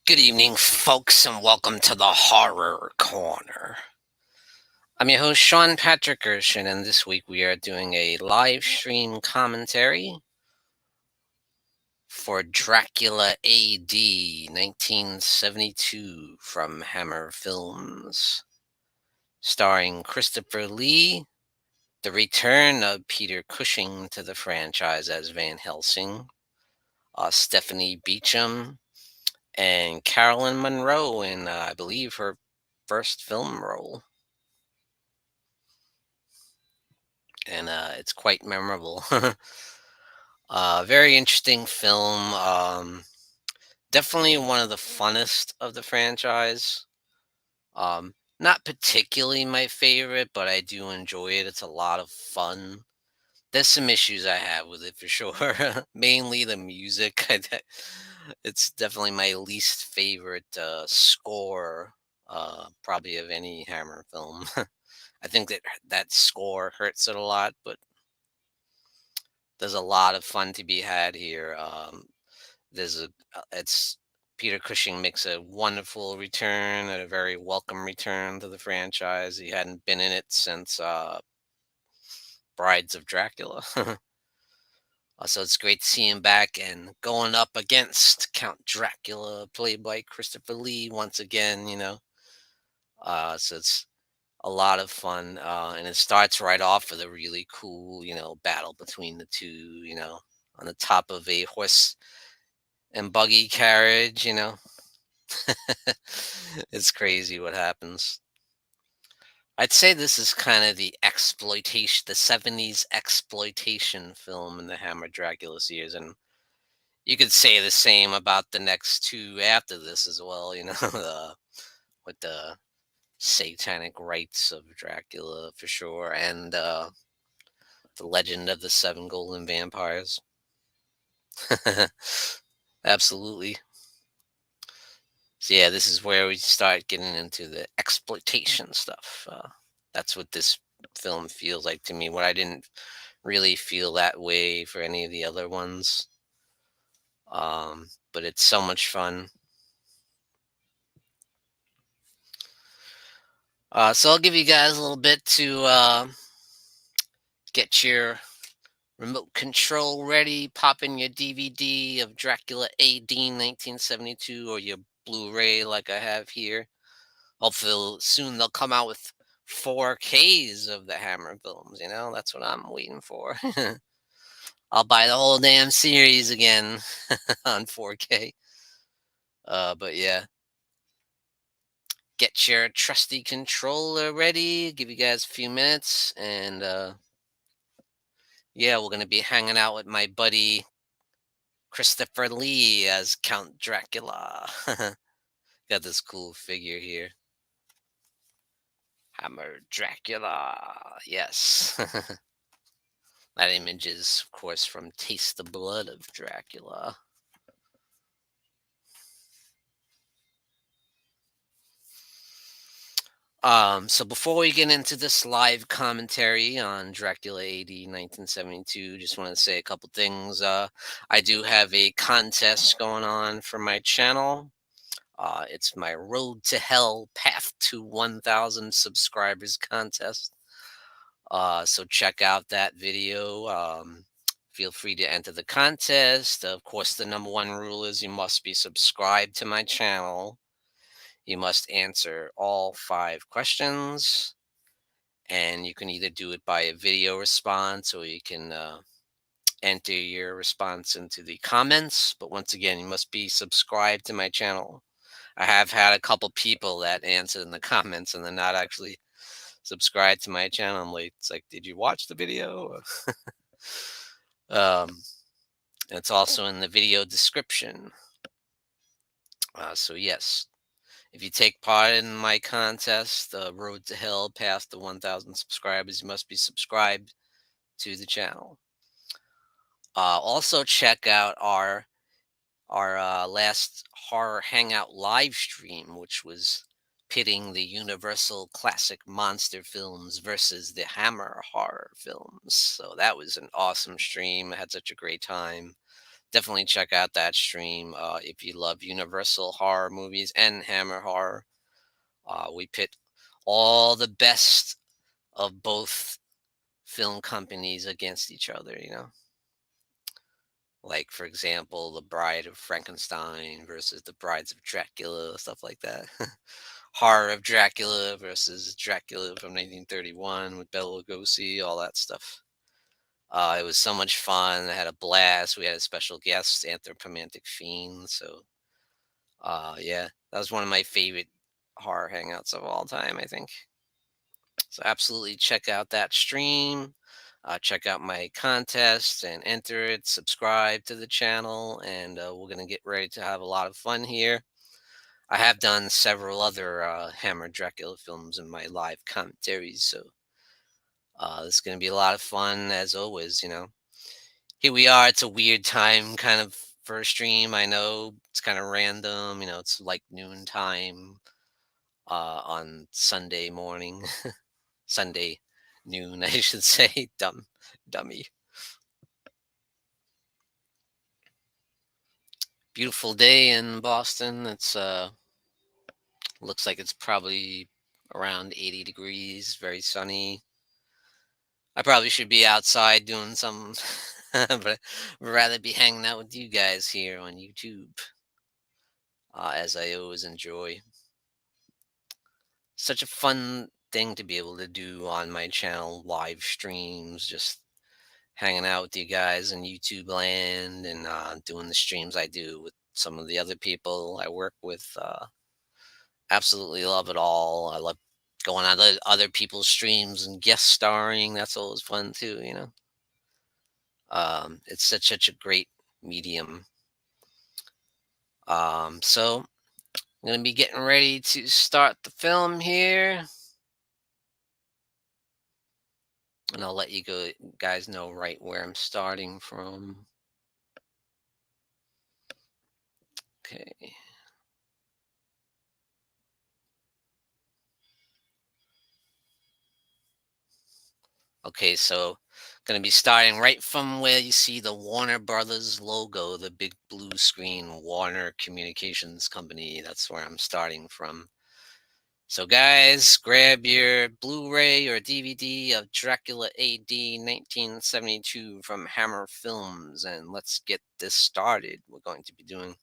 Good evening, folks, and welcome to the Horror Corner. I'm your host, Sean Patrick Gershon, and this week we are doing a live stream commentary for Dracula AD 1972 from Hammer Films, starring Christopher Lee, the return of Peter Cushing to the franchise as Van Helsing, Stephanie Beacham, and Carolyn Monroe in, I believe, her first film role. And it's quite memorable. Very interesting film. Definitely one of the funnest of the franchise. Not particularly my favorite, but I do enjoy it. It's a lot of fun. There's some issues I have with it for sure. Mainly the music. It's definitely my least favorite score, probably of any Hammer film. I think that score hurts it a lot, but there's a lot of fun to be had here. There's a it's Peter Cushing makes a wonderful return, and a very welcome return to the franchise. He hadn't been in it since Brides of Dracula. So it's great to see him back and going up against Count Dracula, played by Christopher Lee once again. So it's a lot of fun, and it starts right off with a really cool, battle between the two. On the top of a horse and buggy carriage. It's crazy what happens. I'd say this is kind of the 70s exploitation film in the Hammer Dracula series. And you could say the same about the next two after this as well, with the satanic rites of Dracula for sure, and the legend of the seven golden vampires. Absolutely. So yeah, this is where we start getting into the exploitation stuff. That's what this film feels like to me. What I didn't really feel that way for any of the other ones. But it's so much fun. So I'll give you guys a little bit to get your remote control ready. Pop in your DVD of Dracula AD 1972 or your Blu-ray like I have here. Hopefully soon they'll come out with 4Ks of the Hammer films. That's what I'm waiting for. I'll buy the whole damn series again on 4K. But yeah, get your trusty controller ready. Give you guys a few minutes, and yeah, we're gonna be hanging out with my buddy Christopher Lee as Count Dracula. Got this cool figure here. Hammer Dracula. Yes. That image is, of course, from Taste the Blood of Dracula. So before we get into this live commentary on Dracula AD 1972, just want to say a couple things. I do have a contest going on for my channel. It's my Road to Hell Path to 1,000 Subscribers contest. So check out that video. Feel free to enter the contest. Of course, the number one rule is you must be subscribed to my channel. You must answer all 5 questions, and you can either do it by a video response, or you can enter your response into the comments. But once again, you must be subscribed to my channel. I have had a couple people that answered in the comments and they're not actually subscribed to my channel. It's like, did you watch the video? um, it's also in the video description. So yes, if you take part in my contest, Road to Hell, past the 1,000 subscribers, you must be subscribed to the channel. Also, check out our last horror hangout live stream, which was pitting the Universal classic monster films versus the Hammer horror films. So that was an awesome stream. I had such a great time. Definitely check out that stream if you love Universal horror movies and Hammer horror. We pit all the best of both film companies against each other. Like, for example, The Bride of Frankenstein versus The Brides of Dracula, stuff like that. Horror of Dracula versus Dracula from 1931 with Bela Lugosi, all that stuff. It was so much fun. I had a blast. We had a special guest, Anthropomantic Fiend. So, yeah, that was one of my favorite horror hangouts of all time, I think. So, absolutely check out that stream. Check out my contest and enter it. Subscribe to the channel, and we're going to get ready to have a lot of fun here. I have done several other Hammer Dracula films in my live commentaries, so it's going to be a lot of fun as always. Here we are. It's a weird time kind of for a stream. I know it's kind of random. It's like noontime on Sunday morning, Sunday noon, I should say. Dummy. Beautiful day in Boston. It's looks like it's probably around 80 degrees, very sunny. I probably should be outside doing some, but I'd rather be hanging out with you guys here on YouTube, as I always enjoy. Such a fun thing to be able to do on my channel, live streams, just hanging out with you guys in YouTube land and doing the streams I do with some of the other people I work with. Absolutely love it all. I love going on other people's streams and guest starring. That's always fun too. It's such a great medium. So I'm gonna be getting ready to start the film here, and I'll let you guys know right where I'm starting from. Okay. Okay, so gonna be starting right from where you see the Warner Brothers logo, the big blue screen, Warner Communications Company. That's where I'm starting from. So, guys, grab your Blu ray or DVD of Dracula AD 1972 from Hammer Films and let's get this started. We're going to be doing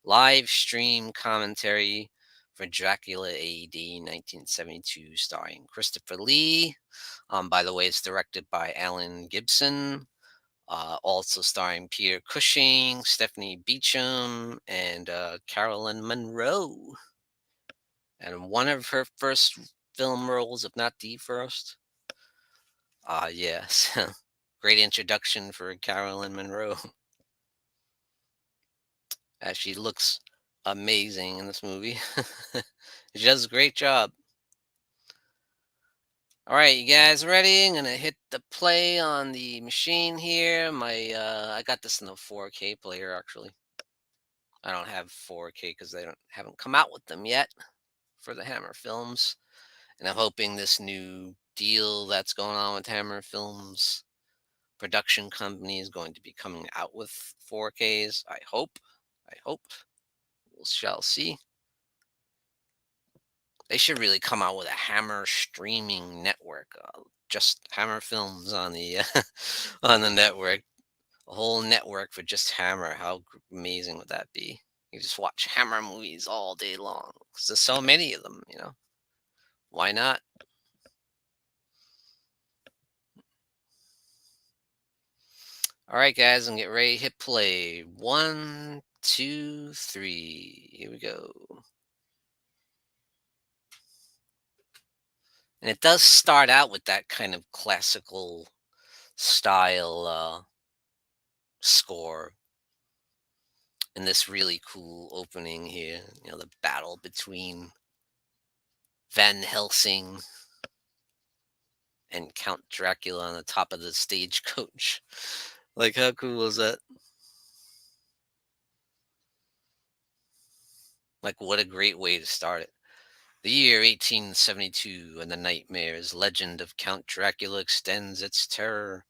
live stream commentary for Dracula AD 1972, starring Christopher Lee. By the way, it's directed by Alan Gibson. Also starring Peter Cushing, Stephanie Beacham, and Carolyn Monroe. And one of her first film roles, if not the first. Yes. Great introduction for Carolyn Monroe. As she looks amazing in this movie. She does a great job. All right, you guys ready? I'm gonna hit the play on the machine here. I got this in the 4K player actually. I don't have 4K because they don't haven't come out with them yet for the Hammer films. And I'm hoping this new deal that's going on with Hammer Films production company is going to be coming out with 4Ks. I hope. I hope. We shall see. They should really come out with a Hammer streaming network. Just Hammer Films on the on the network. A whole network for just Hammer. How amazing would that be? You just watch Hammer movies all day long. 'Cause there's so many of them. Why not? All right, guys, and get ready. Hit play. One, two, three. Here we go. And it does start out with that kind of classical style score in this really cool opening here. The battle between Van Helsing and Count Dracula on the top of the stagecoach. Like, how cool is that? Like, what a great way to start it. The year 1872 and the nightmares legend of Count Dracula extends its terror.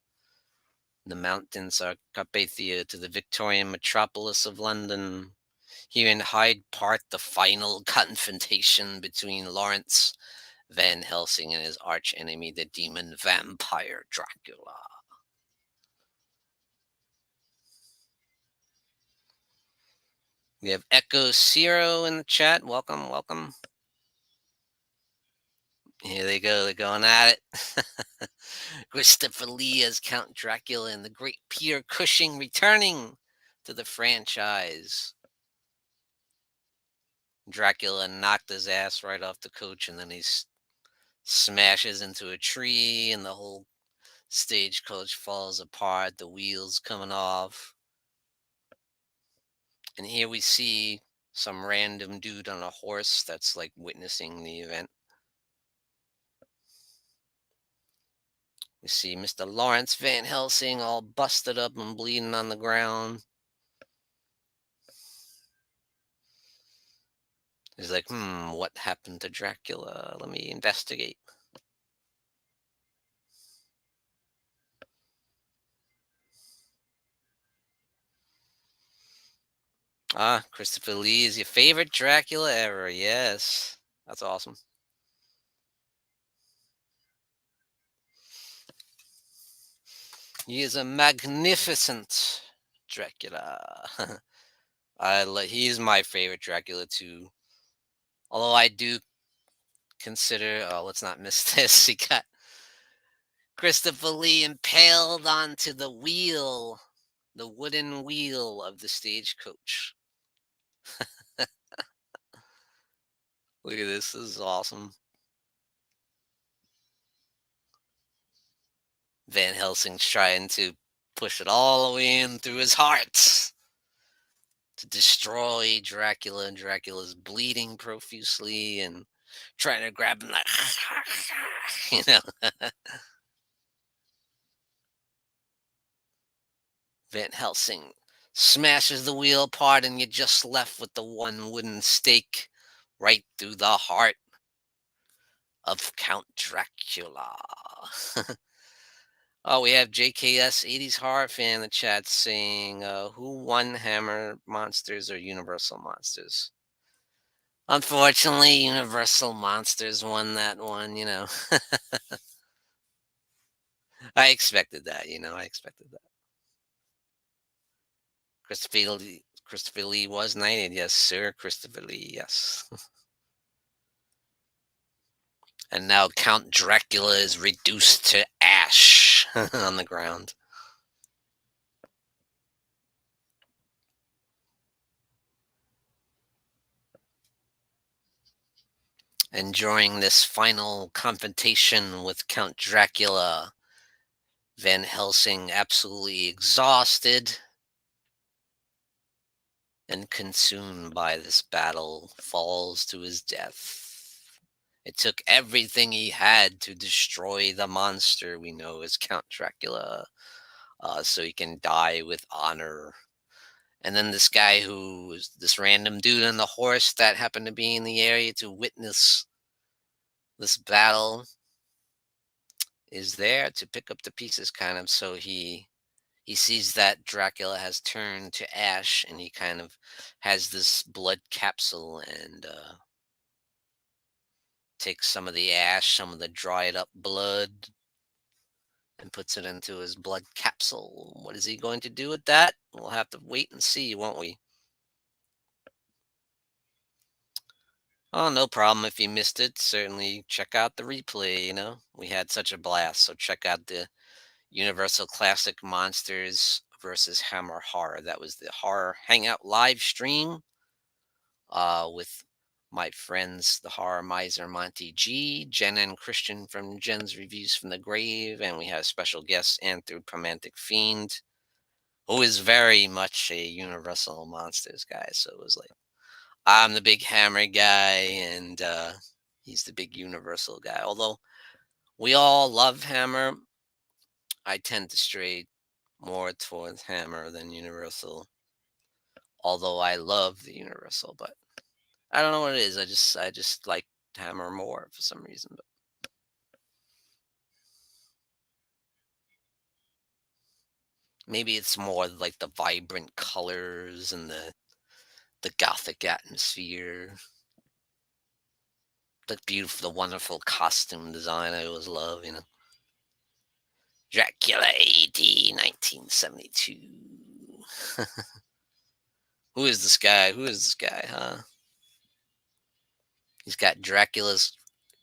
The mountains are Carpathia to the Victorian metropolis of London. Here in Hyde Park, the final confrontation between Lawrence Van Helsing and his arch enemy, the demon vampire Dracula. We have Echo Zero in the chat. Welcome, welcome. Here they go. They're going at it. Christopher Lee as Count Dracula and the great Peter Cushing returning to the franchise. Dracula knocked his ass right off the coach, and then smashes into a tree, and the whole stagecoach falls apart, the wheels coming off. And here we see some random dude on a horse that's like witnessing the event. We see Mr. Lawrence Van Helsing all busted up and bleeding on the ground. He's like, what happened to Dracula? Let me investigate. Ah, Christopher Lee is your favorite Dracula ever. Yes. That's awesome. He is a magnificent Dracula. He's my favorite Dracula too. Although I do consider, oh, let's not miss this. He got Christopher Lee impaled onto the wheel, the wooden wheel of the stagecoach. Look at this. This is awesome. Van Helsing's trying to push it all the way in through his heart to destroy Dracula, and Dracula's bleeding profusely and trying to grab him like, you know. Van Helsing smashes the wheel apart, and you're just left with the one wooden stake right through the heart of Count Dracula. Oh, we have JKS 80s horror fan in the chat saying, who won Hammer Monsters or Universal Monsters? Unfortunately, Universal Monsters won that one. I expected that, I expected that. Christopher Lee was knighted. Yes, sir. Christopher Lee, yes. And now Count Dracula is reduced to ash on the ground. And during this final confrontation with Count Dracula, Van Helsing, absolutely exhausted and consumed by this battle, falls to his death. It took everything he had to destroy the monster we know as Count Dracula, so he can die with honor. And then this guy who was this random dude on the horse that happened to be in the area to witness this battle is there to pick up the pieces, kind of. So he sees that Dracula has turned to ash, and he kind of has this blood capsule, and takes some of the ash, some of the dried up blood, and puts it into his blood capsule. What is he going to do with that? We'll have to wait and see, won't we? Oh, no problem. If you missed it, certainly check out the replay. We had such a blast. So check out the Universal Classic Monsters versus Hammer Horror. That was the Horror Hangout live stream with my friends, the Horror Miser Monty G, Jen and Christian from Jen's Reviews from the Grave, and we had a special guest, Anthropomantic Fiend, who is very much a Universal Monsters guy. So it was like, I'm the big Hammer guy, and he's the big Universal guy. Although we all love Hammer, I tend to stray more towards Hammer than Universal. Although I love the Universal, but I don't know what it is. I just like Hammer more for some reason. But Maybe it's more like the vibrant colors and the gothic atmosphere, the beautiful, the wonderful costume design I always love, you know. Dracula AD 1972. Who is this guy? Who is this guy, huh? He's got Dracula's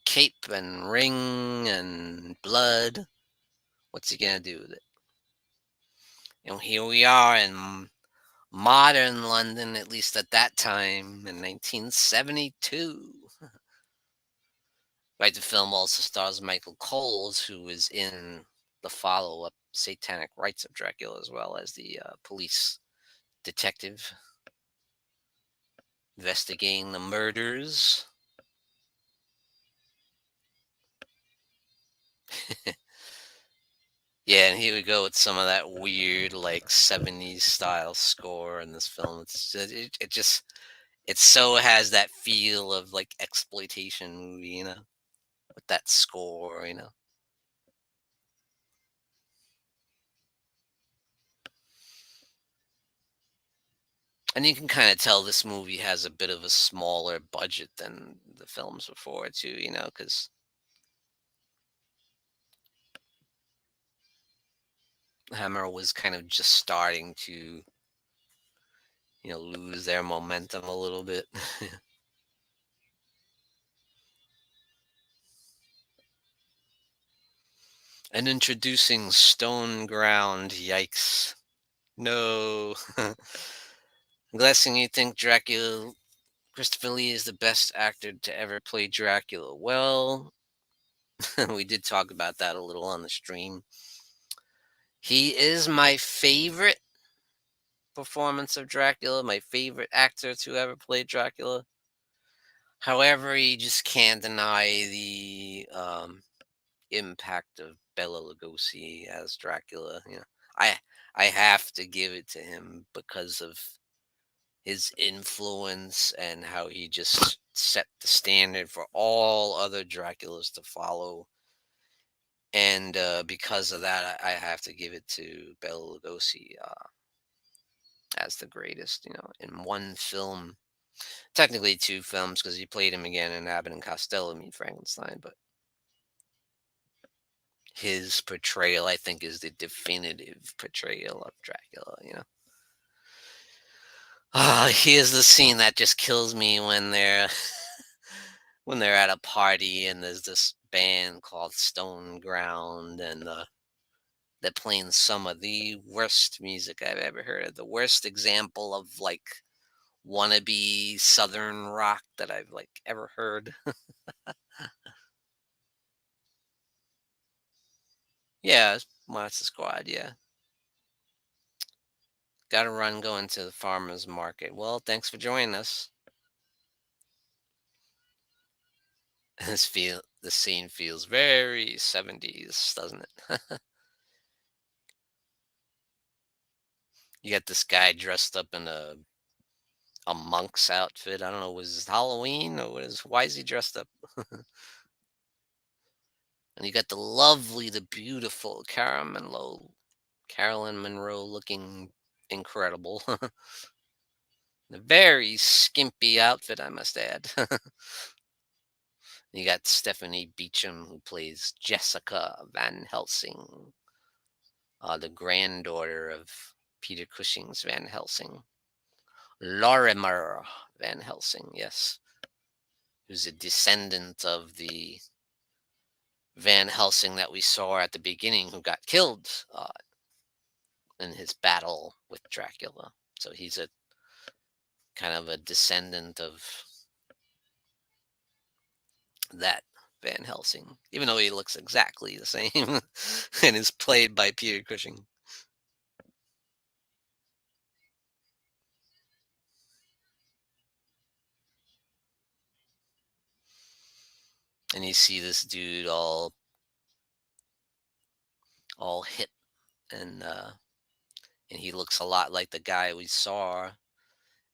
cape and ring and blood. What's he gonna do with it? And here we are in modern London, at least at that time, in 1972. Right, the film also stars Michael Coles, who was in the follow-up Satanic Rites of Dracula, as well as the police detective investigating the murders. Yeah, and here we go with some of that weird, like 70s style score in this film. It just it so has that feel of like exploitation movie, you know, with that score, you know. And you can kind of tell this movie has a bit of a smaller budget than the films before too, you know, because Hammer was kind of just starting to, you know, lose their momentum a little bit. And introducing Stone Ground, yikes. No. I'm guessing you think Dracula Christopher Lee is the best actor to ever play Dracula. Well, we did talk about that a little on the stream. He is my favorite performance of Dracula, my favorite actor to ever play Dracula. However, you just can't deny the impact of Bela Lugosi as Dracula. You know, I I have to give it to him because of his influence and how he just set the standard for all other Draculas to follow. And because of that, I have to give it to Bela Lugosi as the greatest. You know, in one film, technically two films because he played him again in Abbott and Costello Meet Frankenstein, but his portrayal, I think, is the definitive portrayal of Dracula. You know, here's the scene that just kills me when they're when they're at a party and there's this band called Stone Ground and they're playing some of the worst music I've ever heard of. The worst example of like wannabe southern rock that I've like ever heard. Yeah, Monster Squad. Yeah, got to run going to the farmers market. Well, thanks for joining us. The scene feels very 70s, doesn't it? You got this guy dressed up in a monk's outfit. I don't know, was it Halloween or why is he dressed up? And you got the lovely, the beautiful Carolyn Monroe looking incredible. A very skimpy outfit, I must add. You got Stephanie Beacham, who plays Jessica Van Helsing, the granddaughter of Peter Cushing's Van Helsing. Lorimer Van Helsing, yes, who's a descendant of the Van Helsing that we saw at the beginning, who got killed in his battle with Dracula. So he's a kind of a descendant of that Van Helsing, even though he looks exactly the same and is played by Peter Cushing. And you see this dude all hip and he looks a lot like the guy we saw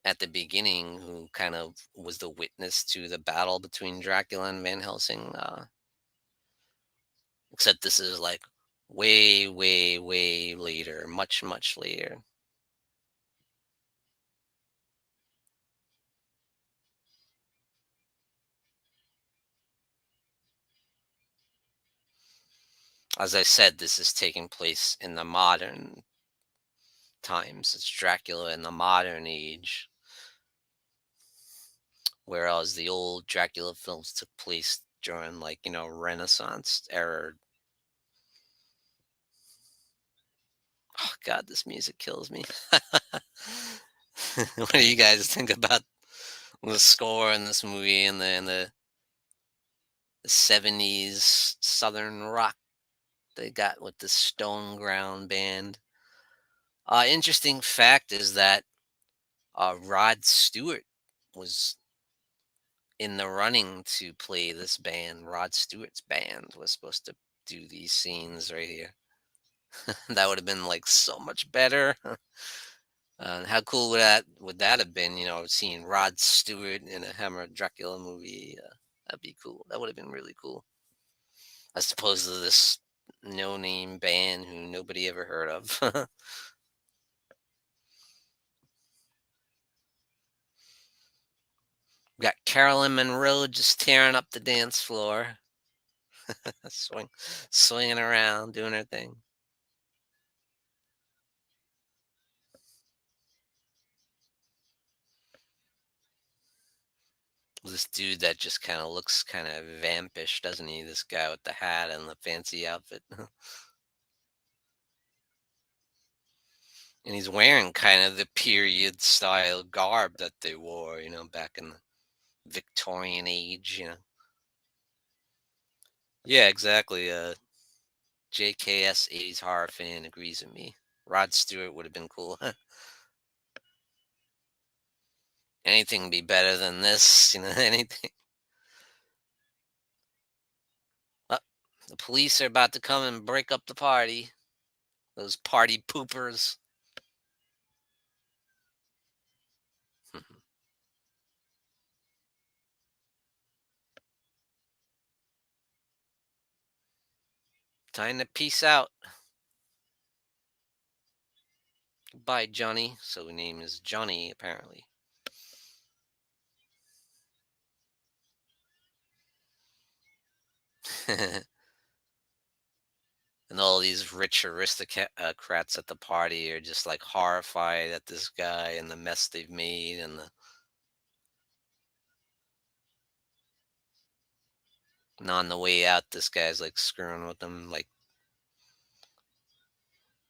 at the beginning who kind of was the witness to the battle between Dracula and Van Helsing. Except this is like Way, way, way later, much, much later. As I said, this is taking place in the modern times. It's Dracula in the modern age, whereas the old Dracula films took place during, like, Renaissance era. Oh God, this music kills me. What do you guys think about the score in this movie and the 70s southern rock they got with the Stone Ground band? Interesting fact is that Rod Stewart was in the running to play this band. Rod Stewart's band was supposed to do these scenes right here. That would have been like so much better. How cool would that have been? Seeing Rod Stewart in a Hammer Dracula movie. That'd be cool. That would have been really cool, as opposed to this no-name band who nobody ever heard of. Got Carolyn Monroe just tearing up the dance floor, swing, swinging around, doing her thing. This dude that just kind of looks kind of vampish, doesn't he? This guy with the hat and the fancy outfit. And he's wearing kind of the period style garb that they wore, back in the Victorian age. Yeah, exactly. JKS 80s horror fan agrees with me. Rod Stewart would have been cool. Anything would be better than this, anything. Uh, the police are about to come and break up the party. Those party poopers. Time to peace out. Goodbye, Johnny. So his name is Johnny, apparently. And all these rich aristocrats at the party are just like horrified at this guy and the mess they've made. And on the way out, this guy's like screwing with them, like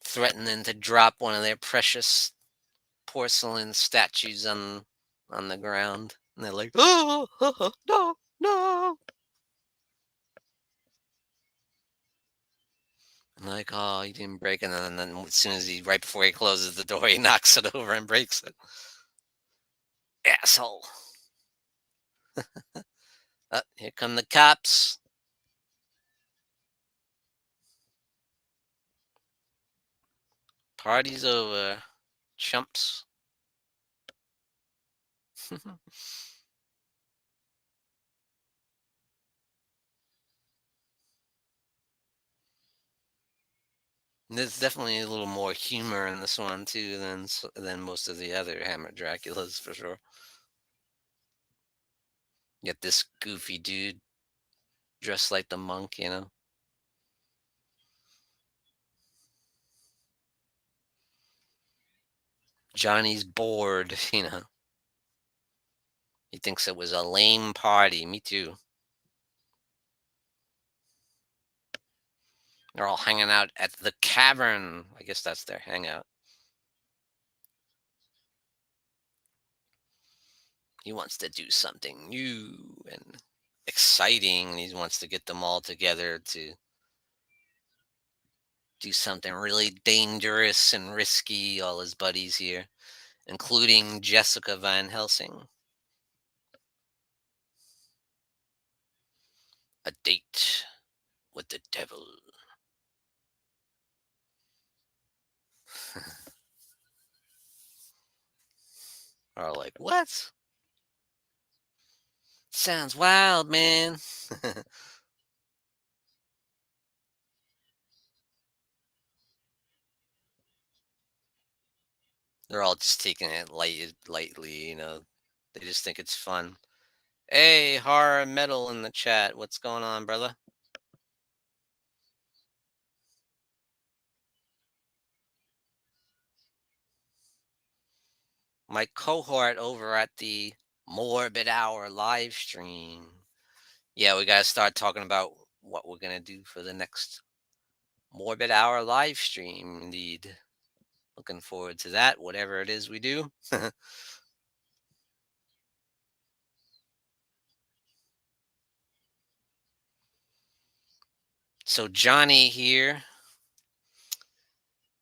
threatening to drop one of their precious porcelain statues on the ground. And they're like, oh, no, no. I'm like, oh, he didn't break it. And then as soon as right before he closes the door, he knocks it over and breaks it. Asshole. Here come the cops. Party's over, chumps. There's definitely a little more humor in this one too than most of the other Hammer Draculas for sure. Get this goofy dude dressed like the monk. Johnny's bored. He thinks it was a lame party. Me too. They're all hanging out at the cavern. I guess that's their hangout. He wants to do something new and exciting, and he wants to get them all together to do something really dangerous and risky. All his buddies here, including Jessica Van Helsing. A date with the devil. Are like, what? Sounds wild, man. They're all just taking it lightly, They just think it's fun. Hey, horror metal in the chat. What's going on, brother? My cohort over at the Morbid Hour live stream. Yeah, we got to start talking about what we're going to do for the next Morbid Hour live stream. Indeed. Looking forward to that, whatever it is we do. So, Johnny here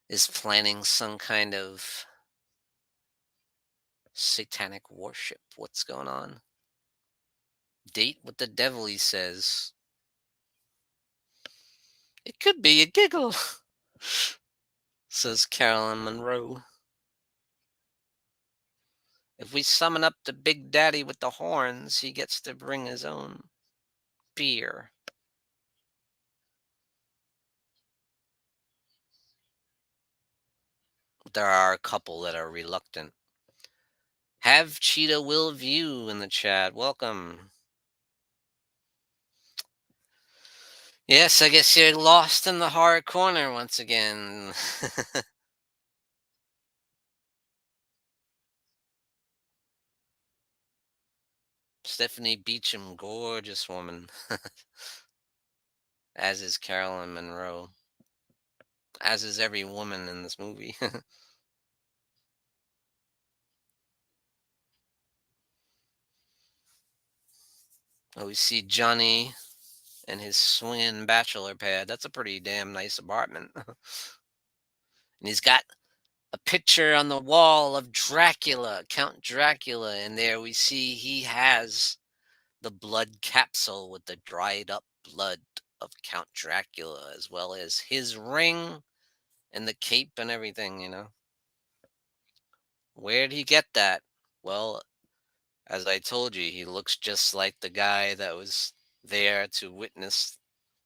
is planning some kind of satanic worship. What's going on? Date with the devil, he says. It could be a giggle, says Carolyn Monroe. If we summon up the Big Daddy with the horns, he gets to bring his own beer. There are a couple that are reluctant. Have Cheetah Will View in the chat. Welcome. Yes, I guess you're lost in the horror corner once again. Stephanie Beecham, gorgeous woman. As is Carolyn Monroe. As is every woman in this movie. Oh, we see Johnny and his swinging bachelor pad. That's a pretty damn nice apartment. And he's got a picture on the wall of Dracula, Count Dracula. And there we see he has the blood capsule with the dried up blood of Count Dracula, as well as his ring and the cape and everything. Where'd he get that? Well, as I told you, he looks just like the guy that was there to witness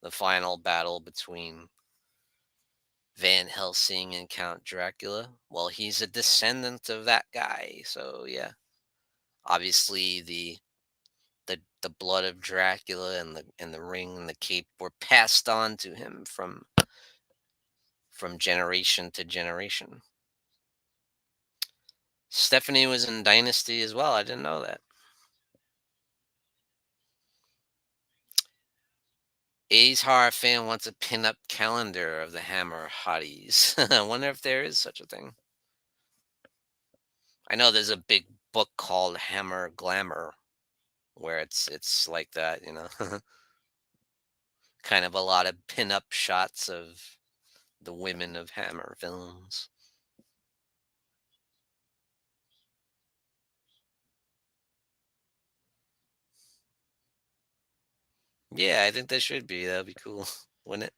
the final battle between Van Helsing and Count Dracula. Well, he's a descendant of that guy. So yeah, obviously the blood of Dracula and the ring and the cape were passed on to him from generation to generation. Stephanie was in Dynasty as well. I didn't know that. A's horror fan wants a pin-up calendar of the Hammer hotties. I wonder if there is such a thing. I know there's a big book called Hammer Glamour where it's like that. Kind of a lot of pin-up shots of the women of Hammer films. Yeah, I think there should be. That'd be cool, wouldn't it?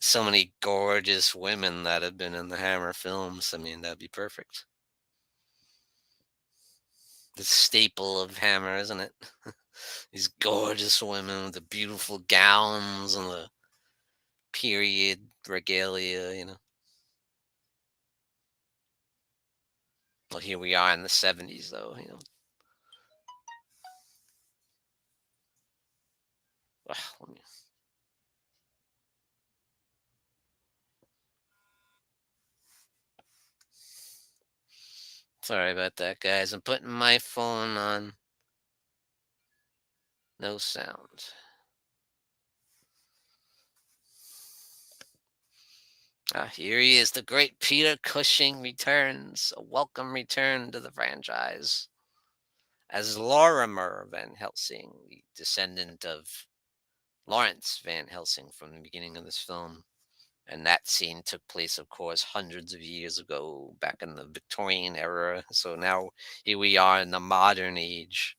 So many gorgeous women that have been in the Hammer films. I mean, that'd be perfect. The staple of Hammer, isn't it? These gorgeous women with the beautiful gowns and the period regalia. Well, here we are in the 70s, though. Ugh, sorry about that, guys. I'm putting my phone on no sound. Ah, here he is. The great Peter Cushing returns. A welcome return to the franchise as Lorimer Van Helsing, the descendant of Lawrence Van Helsing from the beginning of this film. And that scene took place, of course, hundreds of years ago, back in the Victorian era. So now here we are in the modern age.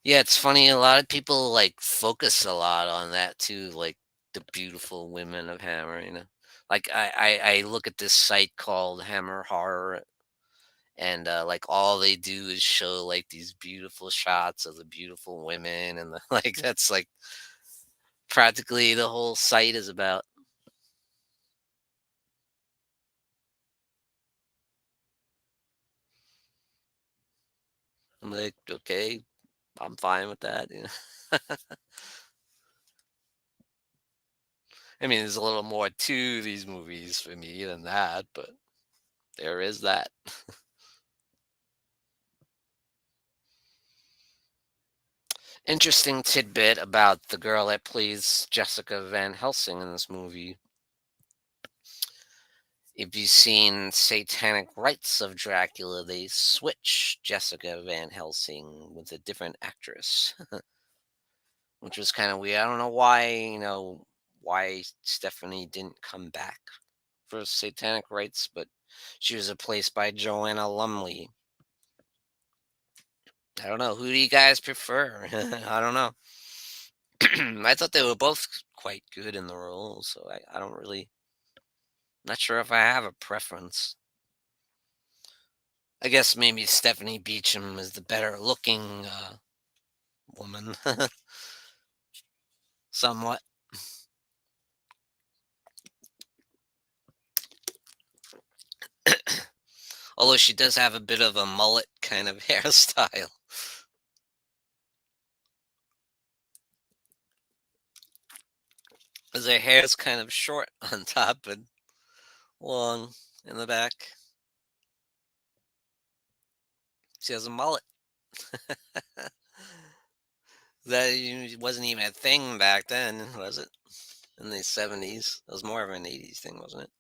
Yeah, it's funny. A lot of people like focus a lot on that too, like the beautiful women of Hammer. Like I look at this site called Hammer Horror, and like all they do is show like these beautiful shots of the beautiful women, and like that's like practically the whole site is about. I'm like, okay, I'm fine with that. I mean, there's a little more to these movies for me than that, but there is that. Interesting tidbit about the girl that plays Jessica Van Helsing in this movie. If you've seen Satanic Rites of Dracula, they switch Jessica Van Helsing with a different actress, which was kind of weird. I don't know why, why Stephanie didn't come back for Satanic Rites, but she was replaced by Joanna Lumley. I don't know. Who do you guys prefer? I don't know. I thought they were both quite good in the role, so I don't really, not sure if I have a preference. I guess maybe Stephanie Beacham is the better looking woman, somewhat. Although she does have a bit of a mullet kind of hairstyle. 'Cause her hair is kind of short on top and long in the back. She has a mullet. Wasn't even a thing back then, was it? In the 70s. It was more of an 80s thing, wasn't it?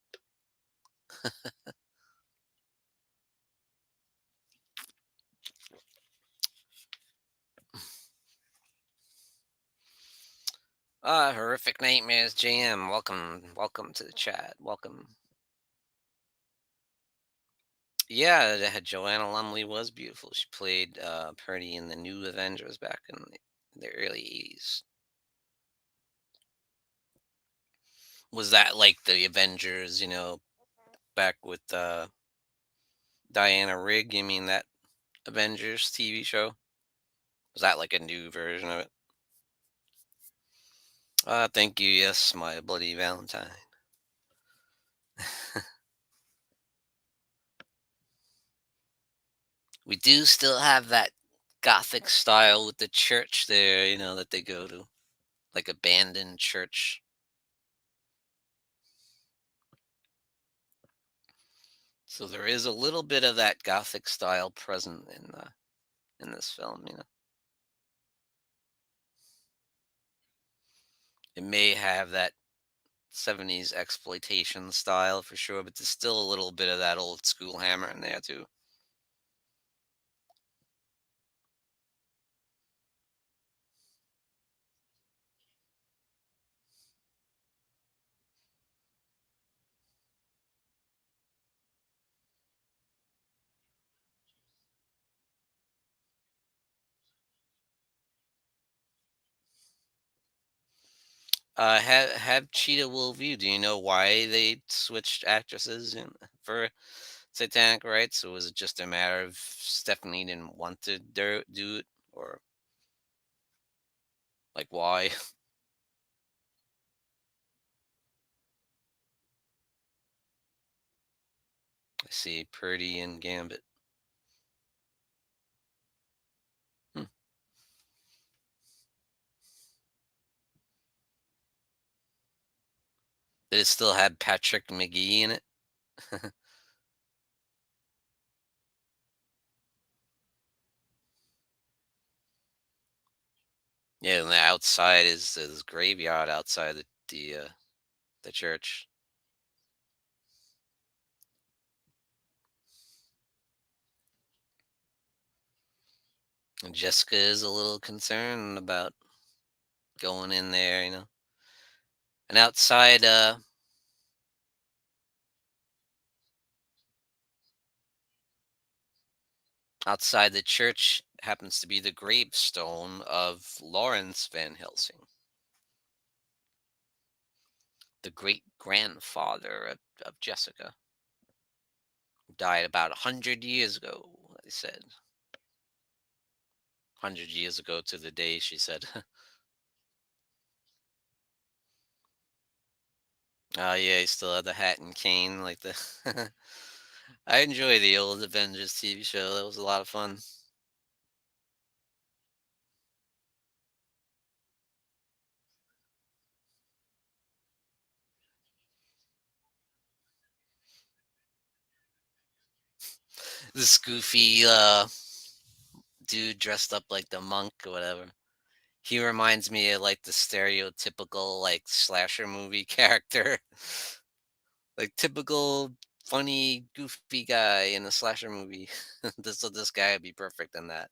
Horrific Nightmares JM. Welcome to the chat. Welcome. Yeah, Joanna Lumley was beautiful. She played Purdy in the New Avengers back in the early 80s. Was that like the Avengers, back with Diana Rigg? You mean that Avengers TV show? Was that like a new version of it? Thank you. Yes, my bloody Valentine. We do still have that Gothic style with the church there, that they go to, like abandoned church. So there is a little bit of that Gothic style present in this film. It may have that 70s exploitation style for sure, but there's still a little bit of that old school hammer in there too. Have Cheetah Wolf you? Do you know why they switched actresses for Satanic Rites? Or was it just a matter of Stephanie didn't want to do it? Or like why? I see Purdy and Gambit. Hmm. Did it still have Patrick McGee in it? Yeah, and the outside is this graveyard outside the church. And Jessica is a little concerned about going in there. And outside the church happens to be the gravestone of Lawrence Van Helsing, the great grandfather of Jessica. Died about 100 years ago, they said. 100 years ago to the day, she said. Oh, yeah, he still had the hat and cane, like the. I enjoy the old Avengers TV show. That was a lot of fun. This goofy dude dressed up like the monk or whatever. He reminds me of like the stereotypical like slasher movie character. Like typical funny goofy guy in a slasher movie. This guy would be perfect in that.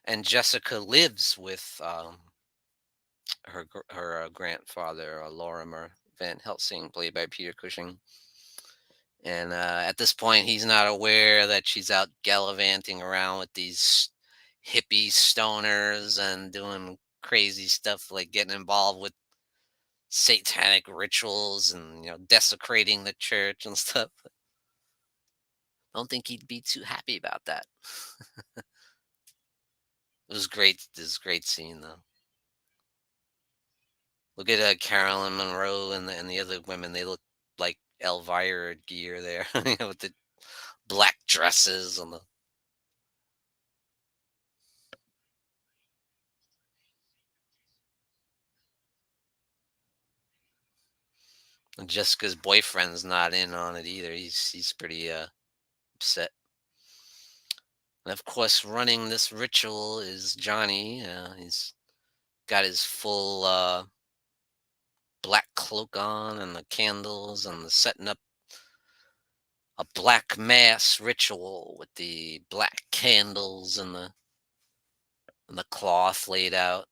And Jessica lives with her grandfather, Lorimer Van Helsing, played by Peter Cushing. And at this point, he's not aware that she's out gallivanting around with these hippie stoners and doing crazy stuff, like getting involved with satanic rituals and desecrating the church and stuff. Don't think he'd be too happy about that. It was great. This is a great scene though. Look at Carolyn Monroe and the other women. They look like Elvira gear there, with the black dresses and Jessica's boyfriend's not in on it either. He's pretty upset. And of course, running this ritual is Johnny. He's got his full black cloak on and the candles and the setting up a black mass ritual with the black candles and the cloth laid out,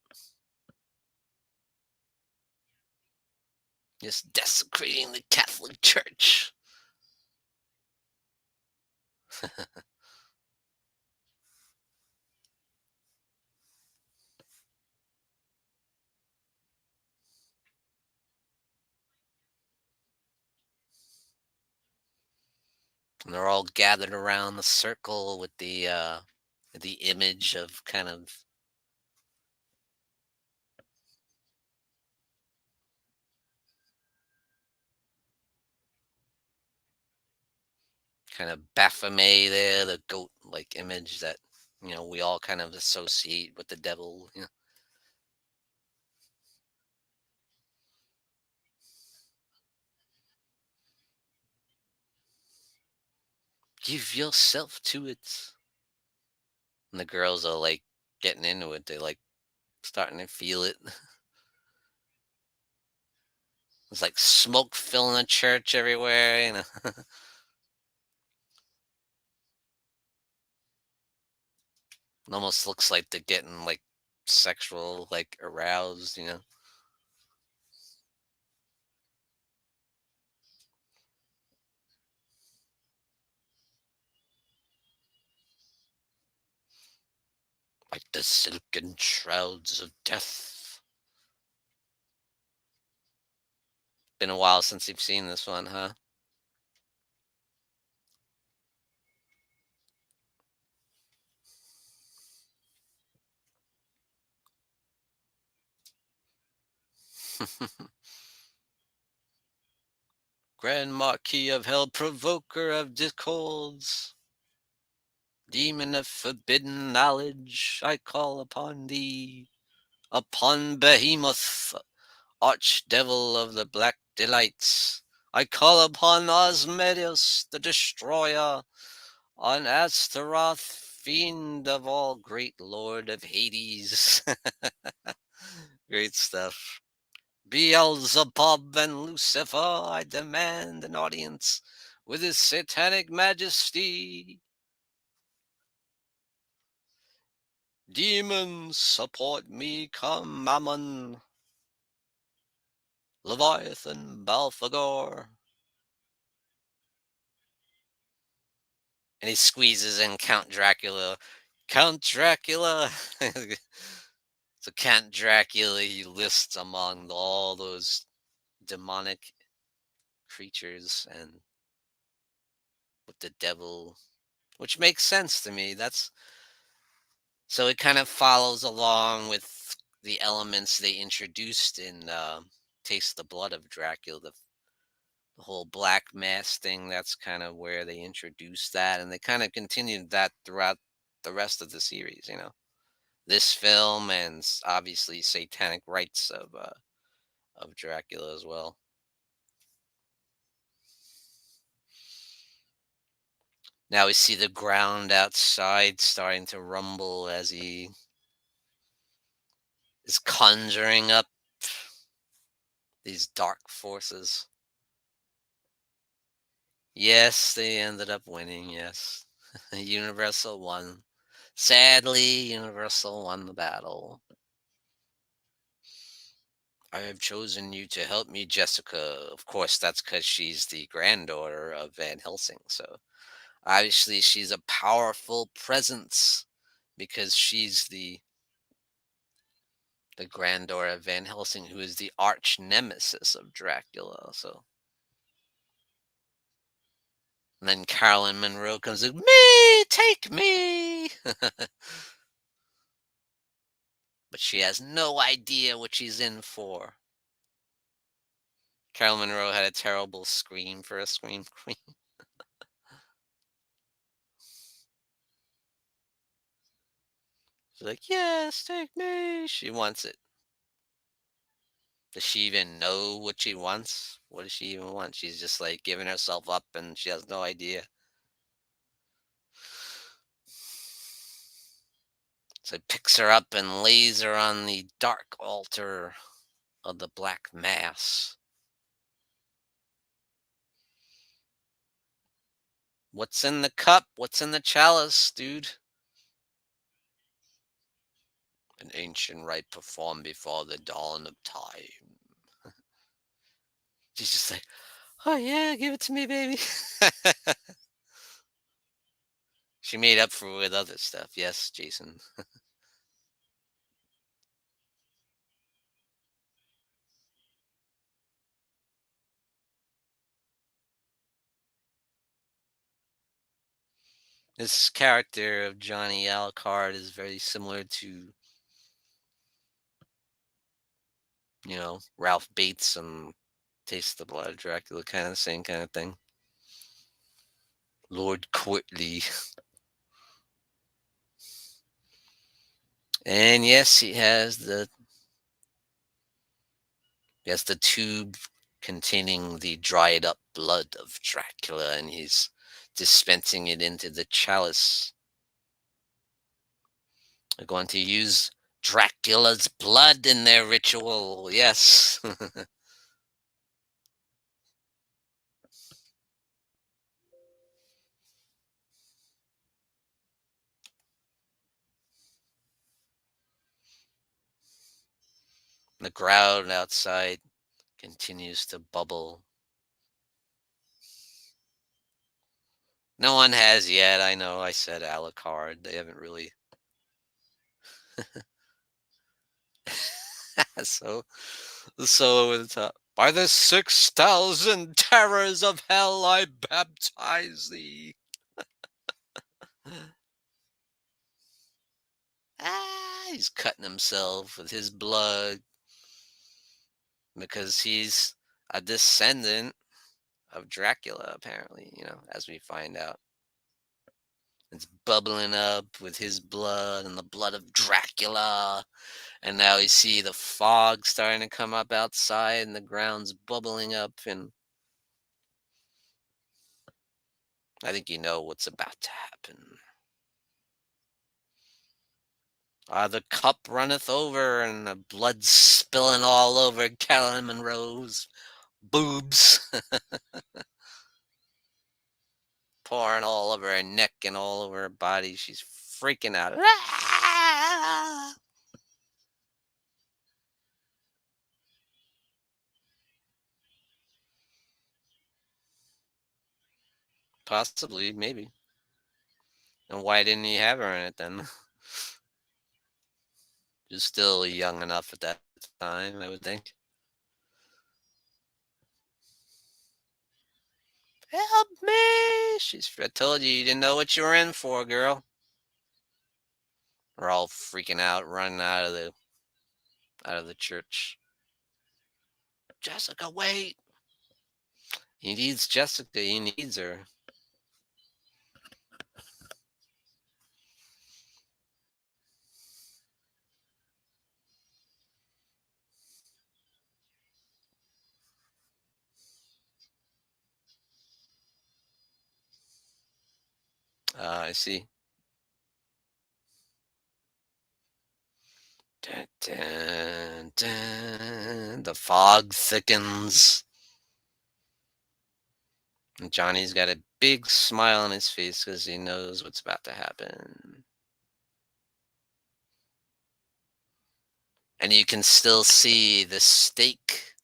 just desecrating the Catholic Church. And they're all gathered around the circle with the image of kind of Baphomet there, the goat like image that we all kind of associate with the devil. Give yourself to it. And the girls are like getting into it. They like starting to feel it. It's like smoke filling the church everywhere. It almost looks like they're getting like sexual, like aroused. Like the silken shrouds of death. Been a while since you've seen this one, huh? Grand Marquis of Hell, provoker of discords, demon of forbidden knowledge, I call upon thee. Upon Behemoth, archdevil of the black delights, I call upon Osmodeus, the destroyer, on Astaroth, fiend of all, great lord of Hades. Great stuff. Beelzebub and Lucifer, I demand an audience with his satanic majesty. Demons, support me, come Mammon, Leviathan, Balthagor. And he squeezes in Count Dracula. Count Dracula. So Count Dracula, he lists among all those demonic creatures and with the devil, which makes sense to me. That's so it kind of follows along with the elements they introduced in Taste the Blood of Dracula, the whole black mass thing. That's kind of where they introduced that, and they kind of continued that throughout the rest of the series. This film and obviously Satanic Rites of Dracula as well. Now we see the ground outside starting to rumble as he is conjuring up these dark forces. Yes, they ended up winning. Yes, Universal won. Sadly, Universal won the battle. I have chosen you to help me, Jessica. Of course, that's because she's the granddaughter of Van Helsing. So obviously, she's a powerful presence because she's the granddaughter of Van Helsing, who is the arch nemesis of Dracula. So and then Carolyn Monroe comes in, me, take me. But she has no idea what she's in for. Carolyn Monroe had a terrible scream for a scream queen. She's like, yes, take me. She wants it. Does she even know what she wants? What does she even want? She's just like giving herself up and she has no idea. So he picks her up and lays her on the dark altar of the Black Mass. What's in the cup? What's in the chalice, dude? An ancient rite performed before the dawn of time. She's just like, oh yeah, give it to me, baby. She made up for it with other stuff. Yes, Jason. This character of Johnny Alucard is very similar to, Ralph Bates and Taste the Blood of Dracula, kind of the same kind of thing. Lord Courtly. And yes, he has the tube containing the dried up blood of Dracula, and he's dispensing it into the chalice. They're going to use Dracula's blood in their ritual. Yes. The crowd outside continues to bubble. No one has yet. I know I said Alucard. They haven't really. so so over the top. By the 6,000 terrors of hell, I baptize thee. He's cutting himself with his blood because he's a descendant of Dracula, apparently, as we find out. It's bubbling up with his blood and the blood of Dracula. And now you see the fog starting to come up outside and the ground's bubbling up. And I think you know what's about to happen. The cup runneth over and the blood spilling all over Carolyn Monroe's boobs, pouring all over her neck and all over her body. She's freaking out. Possibly, maybe. And why didn't he have her in it then? She's still young enough at that time, I would think. Help me! I told you you didn't know what you were in for, girl. We're all freaking out, running out of the church. Jessica, wait! He needs Jessica. He needs her. I see. Dun, dun, dun. The fog thickens. And Johnny's got a big smile on his face because he knows what's about to happen. And you can still see the stake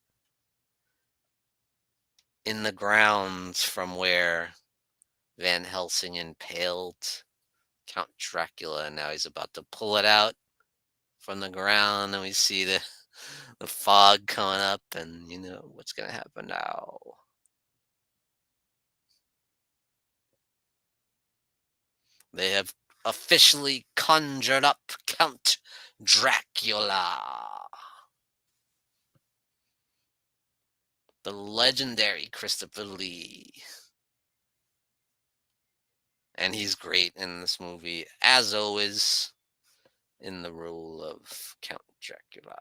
in the ground from where Van Helsing impaled Count Dracula. And now he's about to pull it out from the ground, and we see the fog coming up, and you know what's gonna happen now. They have officially conjured up Count Dracula, the legendary Christopher Lee. And he's great in this movie, as always, in the role of Count Dracula.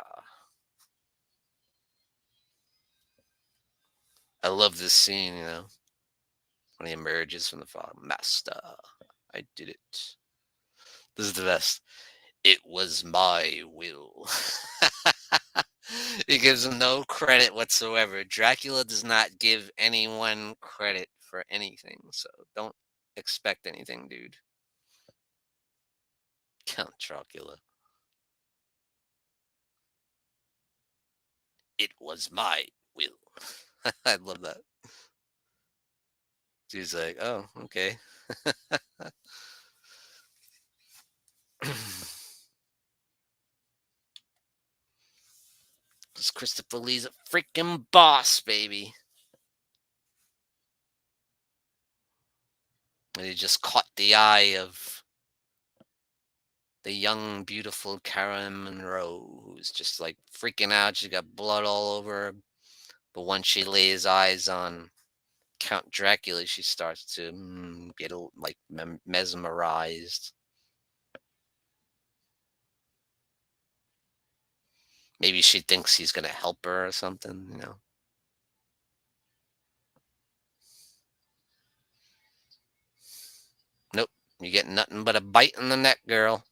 I love this scene, when he emerges from the fog. Master, I did it. This is the best. It was my will. He gives him no credit whatsoever. Dracula does not give anyone credit for anything, so don't expect anything, dude. Count Dracula. It was my will. I love that. He's like, oh, okay. Because Christopher Lee's a freaking boss, baby. And he just caught the eye of the young, beautiful Karen Monroe, who's just like freaking out. She got blood all over her. But once she lays eyes on Count Dracula, she starts to get like mesmerized. Maybe she thinks he's gonna help her or something. Nope, you get nothing but a bite in the neck, girl.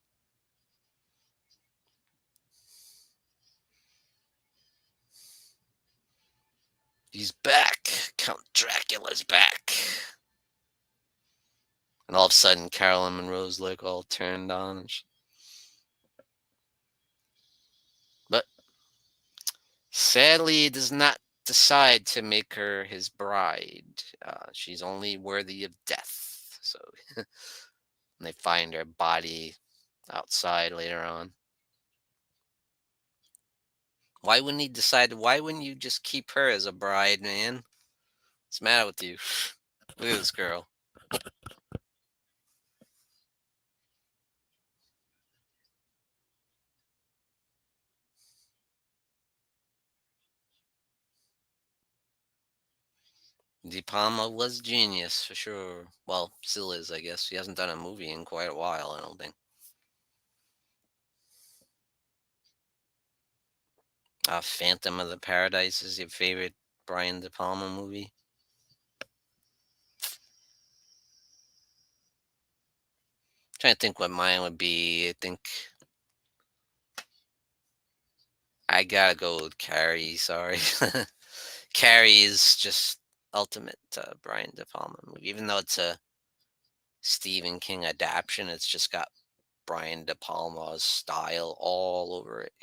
He's back. Count Dracula's back. And all of a sudden, Carolyn Monroe's like all turned on. But sadly, he does not decide to make her his bride. She's only worthy of death. So they find her body outside later on. Why wouldn't he decide? Why wouldn't you just keep her as a bride, man? What's the matter with you? Look at this girl. De Palma was genius for sure. Well, still is, I guess. He hasn't done a movie in quite a while, I don't think. Phantom of the Paradise is your favorite Brian De Palma movie? Trying to think what mine would be. I think I gotta go with Carrie. Sorry, Carrie is just ultimate Brian De Palma movie. Even though it's a Stephen King adaptation, it's just got Brian De Palma's style all over it.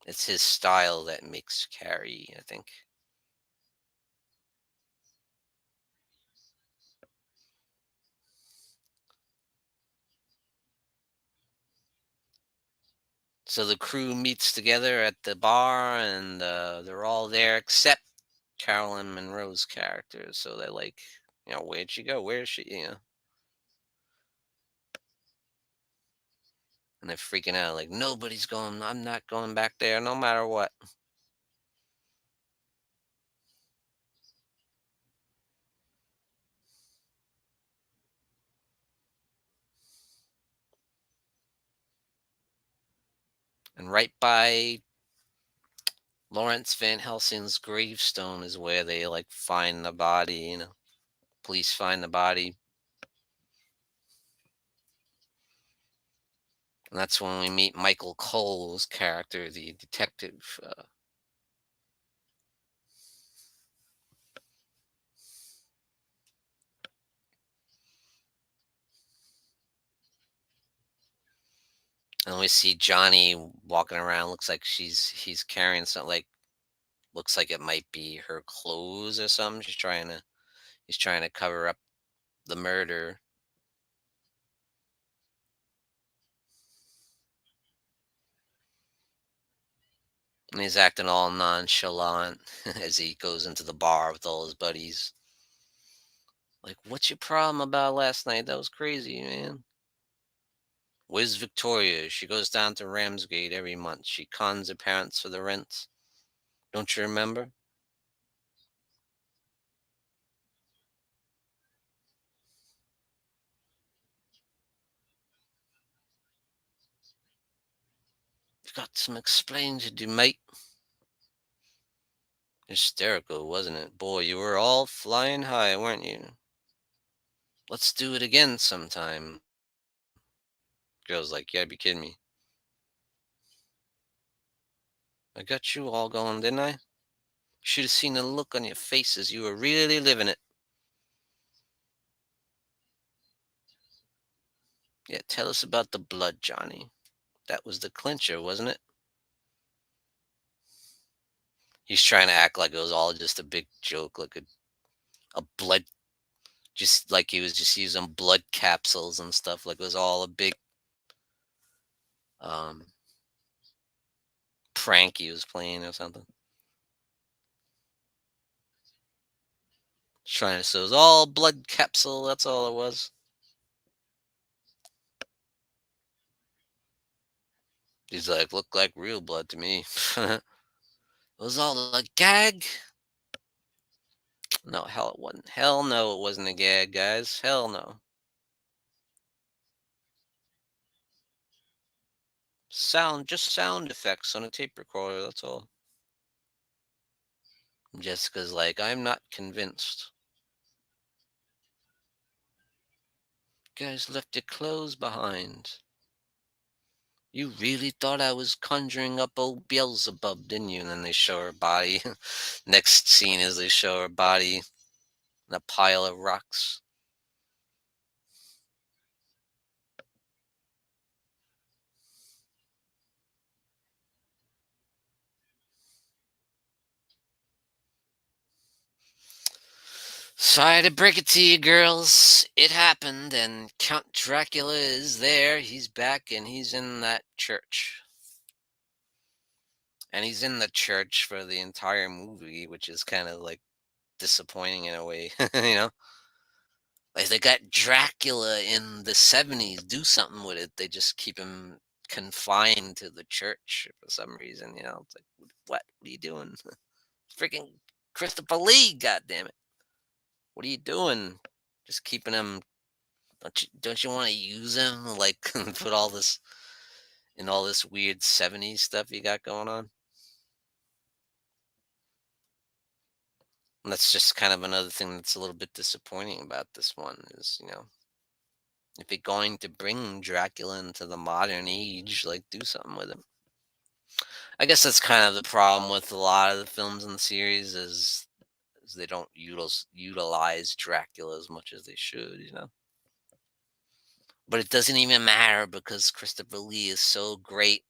It's his style that makes Carrie, I think. So the crew meets together at the bar, and they're all there except Carolyn Monroe's character. So they're like, where'd she go? Where is she? And they're freaking out, like, nobody's going. I'm not going back there, no matter what. And right by Lawrence Van Helsing's gravestone is where they like find the body. Police find the body, and that's when we meet Michael Cole's character, the detective. And we see Johnny walking around. Looks like he's carrying something. Like, looks like it might be her clothes or something. He's trying to cover up the murder, and he's acting all nonchalant as he goes into the bar with all his buddies. Like, what's your problem about last night? That was crazy, man. Where's Victoria? She goes down to Ramsgate every month. She cons her parents for the rent. Don't you remember? You got some explaining to do, mate. Hysterical, wasn't it? Boy, you were all flying high, weren't you? Let's do it again sometime. Girl's like, yeah, be kidding me. I got you all going, didn't I? Should have seen the look on your faces. You were really living it. Yeah, tell us about the blood, Johnny. That was the clincher, wasn't it? He's trying to act like it was all just a big joke, like a blood, just like he was just using blood capsules and stuff, like it was all a big um, prank he was playing or something. Trying to, so it was all blood capsule, that's all it was. He's like, looked like real blood to me. It was all a gag. No, hell, it wasn't. Hell no, it wasn't a gag, guys. Hell no. Just sound effects on a tape recorder. That's all. Jessica's like, I'm not convinced. Guys left your clothes behind. You really thought I was conjuring up old Beelzebub, didn't you? And then they show her body. Next scene is they show her body in a pile of rocks. Sorry to break it to you, girls. It happened, and Count Dracula is there. He's back, and he's in that church. And he's in the church for the entire movie, which is kind of like disappointing in a way. Like they got Dracula in the 70s. Do something with it. They just keep him confined to the church for some reason. It's like, what are you doing? Freaking Christopher Lee, God damn it! What are you doing? Just keeping him. Don't you want to use him? Like put all this in all this weird 70s stuff you got going on. And that's just kind of another thing that's a little bit disappointing about this one is, if you're going to bring Dracula into the modern age, like do something with him. I guess that's kind of the problem with a lot of the films in the series is they don't utilize Dracula as much as they should. But it doesn't even matter because Christopher Lee is so great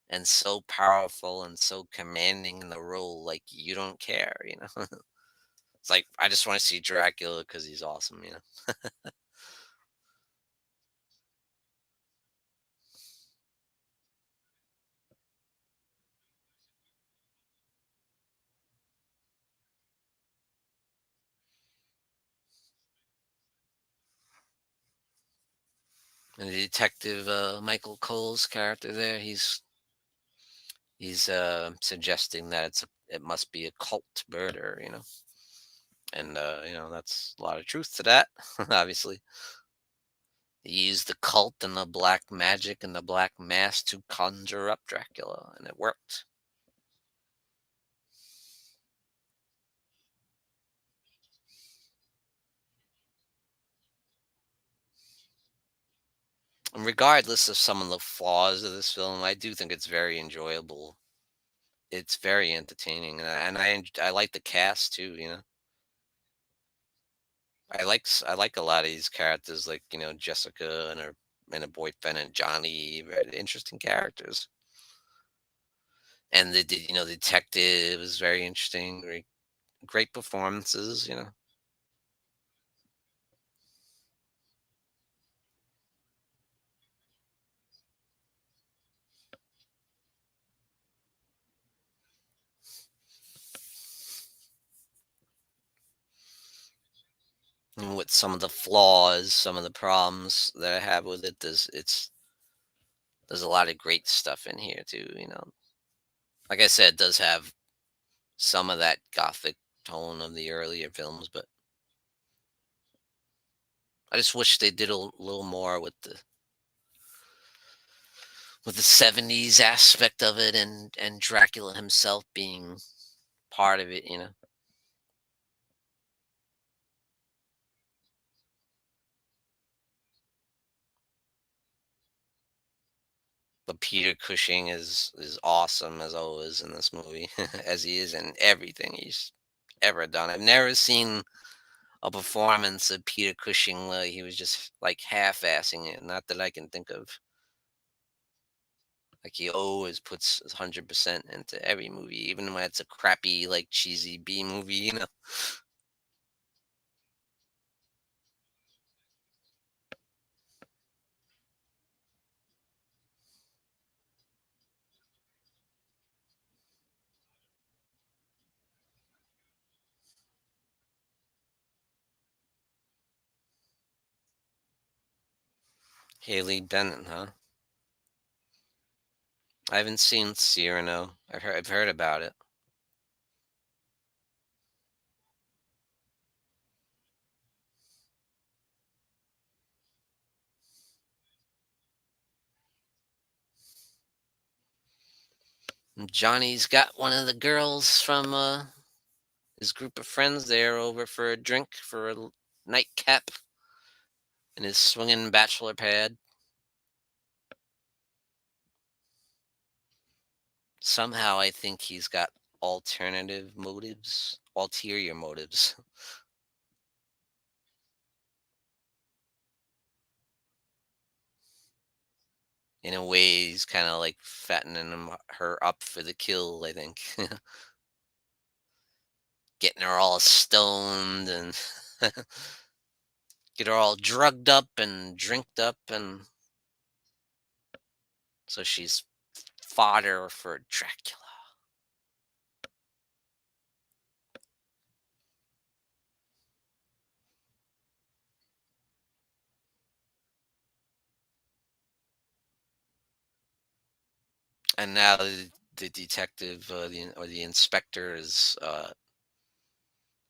and so powerful and so commanding in the role. Like you don't care. It's like I just want to see Dracula because he's awesome. And the detective, Michael Cole's character there, he's suggesting that it must be a cult murder, and that's a lot of truth to that. Obviously, he used the cult and the black magic and the black mass to conjure up Dracula, and it worked. And regardless of some of the flaws of this film, I do think it's very enjoyable. It's very entertaining, and I like the cast too. I like a lot of these characters, like Jessica and her boyfriend and Johnny, very interesting characters. And the detective is very interesting, very great performances. And with some of the flaws, some of the problems that I have with it, there's a lot of great stuff in here too. Like I said, it does have some of that gothic tone of the earlier films, but I just wish they did a little more with the 70s aspect of it, and Dracula himself being part of it. But Peter Cushing is awesome as always in this movie, as he is in everything he's ever done. I've never seen a performance of Peter Cushing where he was just like half-assing it. Not that I can think of. Like he always puts 100% into every movie, even when it's a crappy, like cheesy B movie. Haley Bennett, huh? I haven't seen Cyrano. I've heard about it. And Johnny's got one of the girls from his group of friends there over for a drink for a nightcap in his swinging bachelor pad. Somehow, I think he's got alternative motives, ulterior motives. In a way, he's kind of like fattening her up for the kill. I think, getting her all stoned and get her all drugged up and drinked up, and so she's fodder for Dracula. And now the detective, or the inspector, is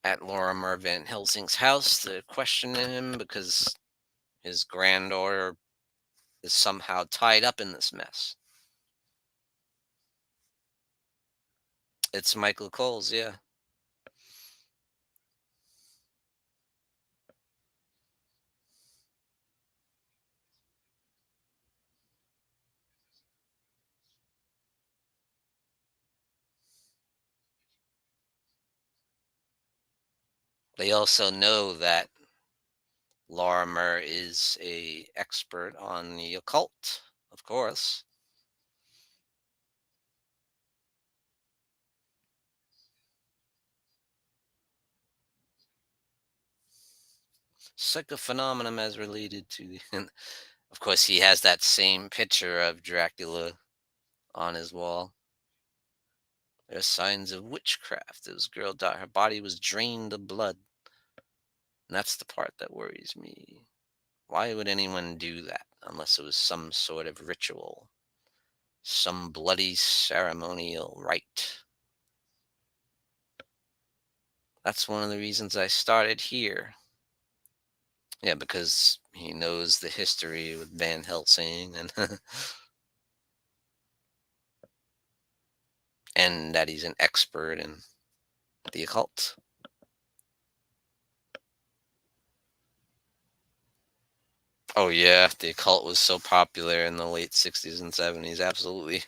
at Lorimer Van Helsing's house to question him because his granddaughter is somehow tied up in this mess. It's Michael Coles, yeah. They also know that Lorimer is a expert on the occult, of course. Psychophenomenon as related to the, and of course, he has that same picture of Dracula on his wall. There's signs of witchcraft. This girl died. Her body was drained of blood. And that's the part that worries me. Why would anyone do that unless it was some sort of ritual, some bloody ceremonial rite? That's one of the reasons I started here. Yeah, because he knows the history with Van Helsing and and that he's an expert in the occult. Oh yeah, the occult was so popular in the late 60s and 70s, absolutely.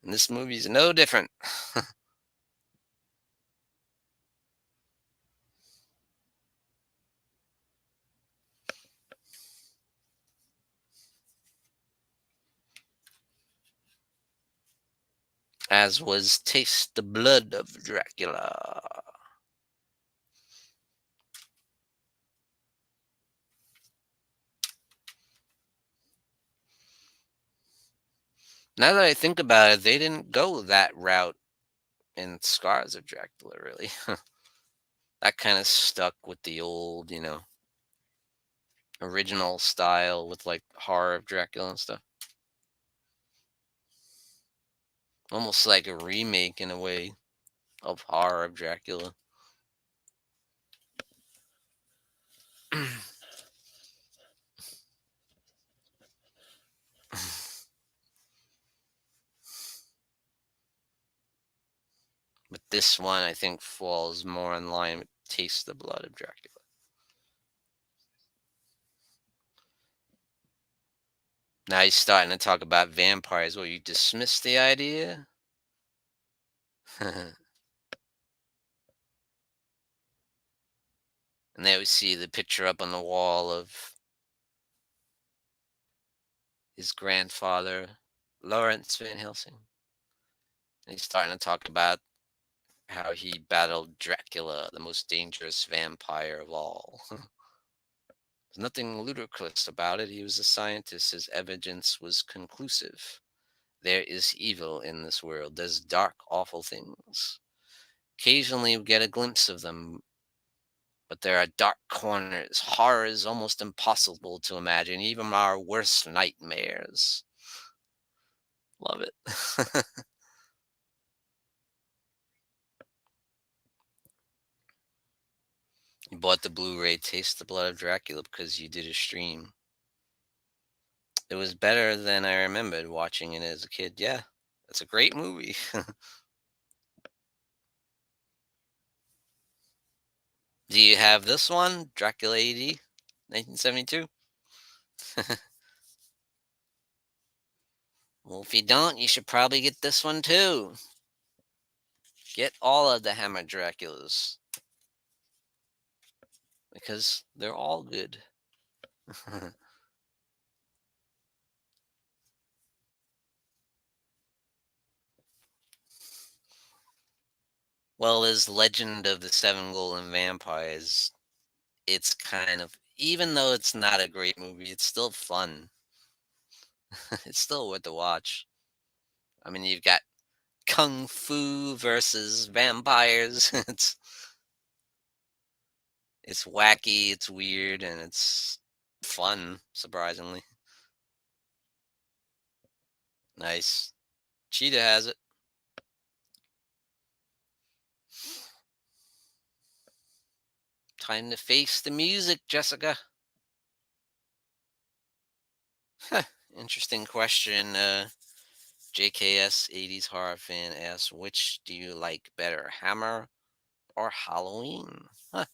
And this movie's no different. As was Taste the Blood of Dracula. Now that I think about it, they didn't go that route in Scars of Dracula, really. That kind of stuck with the old, original style with like horror of Dracula and stuff. Almost like a remake in a way of horror of Dracula. But this one, I think, falls more in line with Taste the Blood of Dracula. Now he's starting to talk about vampires. Well, you dismiss the idea? And there we see the picture up on the wall of his grandfather, Lawrence Van Helsing. And he's starting to talk about how he battled Dracula, the most dangerous vampire of all. There's nothing ludicrous about it. He was a scientist. His evidence was conclusive. There is evil in this world. There's dark, awful things. Occasionally we get a glimpse of them, but there are dark corners, horrors almost impossible to imagine, even our worst nightmares. Love it. You bought the Blu-ray Taste the Blood of Dracula because you did a stream. It was better than I remembered watching it as a kid. Yeah, it's a great movie. Do you have this one, Dracula AD, 1972? Well, if you don't, you should probably get this one too. Get all of the Hammer Draculas because they're all good. Well, as Legend of the Seven Golden Vampires, it's kind of, even though it's not a great movie, it's still fun. It's still worth the watch. I mean, you've got kung fu versus vampires. It's wacky, it's weird, and it's fun, surprisingly. Nice. Cheetah has it. Time to face the music, Jessica. Huh. Interesting question. JKS 80s horror fan asks, which do you like better, Hammer or Halloween? Huh.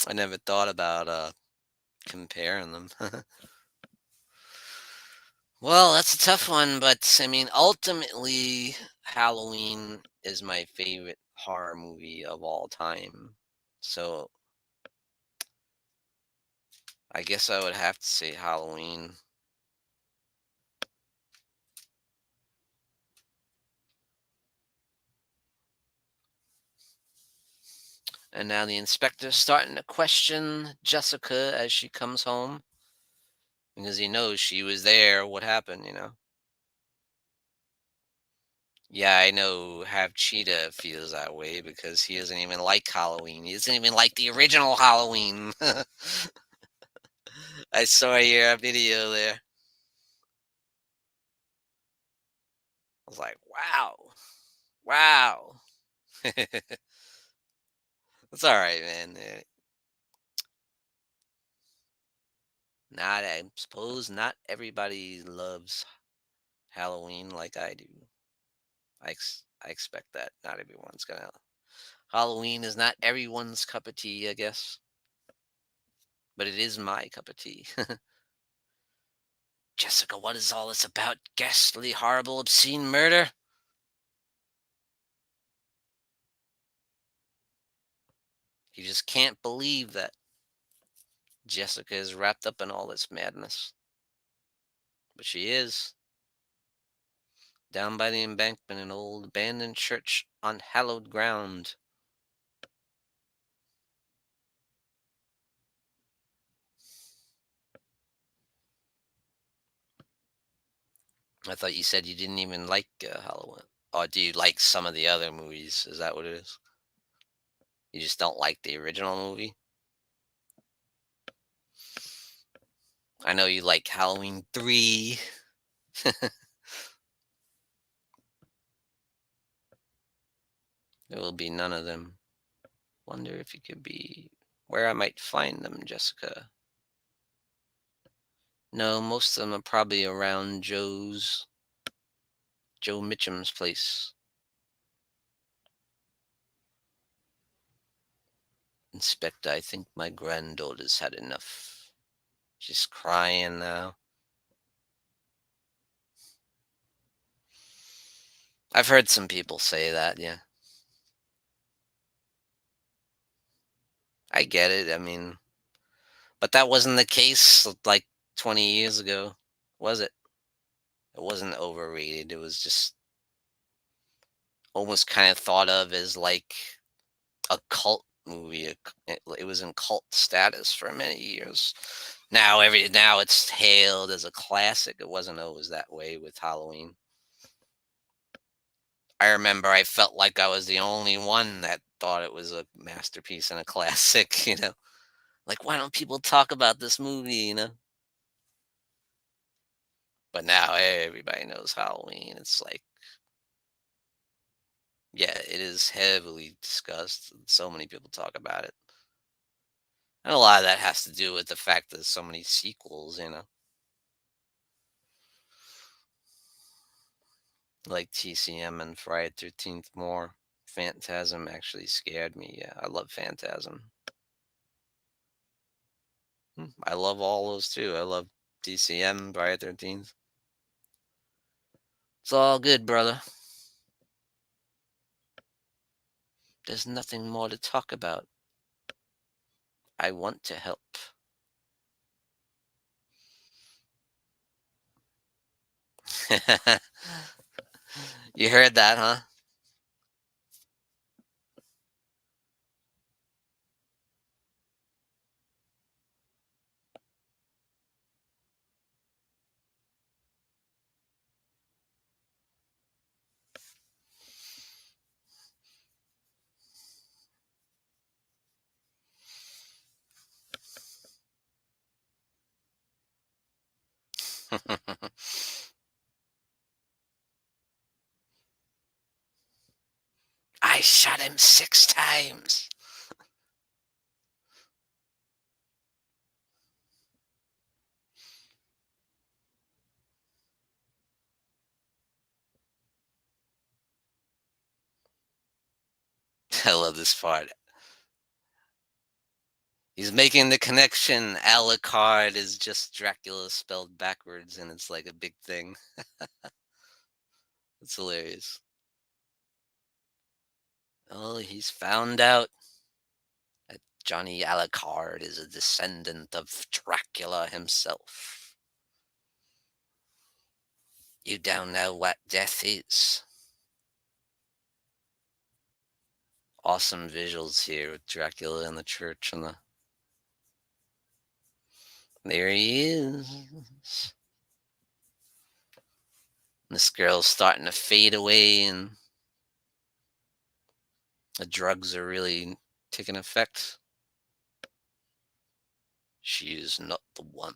I never thought about comparing them. Well, that's a tough one, but I mean, ultimately, Halloween is my favorite horror movie of all time. So I guess I would have to say Halloween. And now the inspector's starting to question Jessica as she comes home because he knows she was there. What happened? Yeah, I know Have Cheetah feels that way because he doesn't even like Halloween. He doesn't even like the original Halloween. I saw your video there. I was like, wow, wow. It's all right, man. Not, I suppose, not everybody loves Halloween like I do. I expect that not everyone's gonna. Halloween is not everyone's cup of tea, I guess, but it is my cup of tea. Jessica, what is all this about? Ghastly, horrible, obscene murder? You just can't believe that Jessica is wrapped up in all this madness. But she is. Down by the embankment, an old abandoned church on hallowed ground. I thought you said you didn't even like Halloween. Or do you like some of the other movies? Is that what it is? You just don't like the original movie? I know you like Halloween 3. There will be none of them. Wonder if you could be where I might find them, Jessica. No, most of them are probably around Joe Mitchum's place. Inspector, I think my granddaughter's had enough. She's crying now. I've heard some people say that, yeah. I get it. I mean, but that wasn't the case like 20 years ago, was it? It wasn't overrated. It was just almost kind of thought of as like a cult movie. It was in cult status for many years. Now it's hailed as a classic. It wasn't always that way with Halloween. I remember I felt like I was the only one that thought it was a masterpiece and a classic, Like, why don't people talk about this movie? But now everybody knows Halloween. It's like, yeah, it is heavily discussed. So many people talk about it. And a lot of that has to do with the fact that there's so many sequels. Like TCM and Friday 13th more. Phantasm actually scared me. Yeah, I love Phantasm. I love all those too. I love TCM, Friday 13th. It's all good, brother. There's nothing more to talk about. I want to help. You heard that, huh? I shot him 6 times. I love this part. He's making the connection. Alucard is just Dracula spelled backwards, and it's like a big thing. It's hilarious. Oh, he's found out that Johnny Alucard is a descendant of Dracula himself. You don't know what death is. Awesome visuals here with Dracula in the church and there he is. This girl's starting to fade away and the drugs are really taking effect. She is not the one.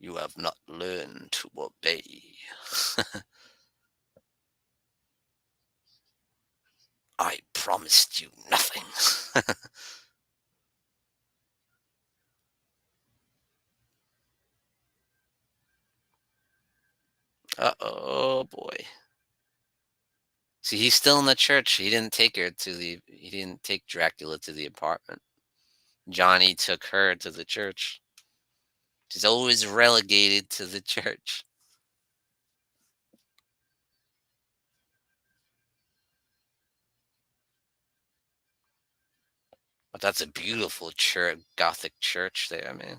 You have not learned to obey. I promised you nothing. Oh boy. See, he's still in the church. He didn't take Dracula to the apartment. Johnny took her to the church. She's always relegated to the church. But that's a beautiful church, Gothic church there, man.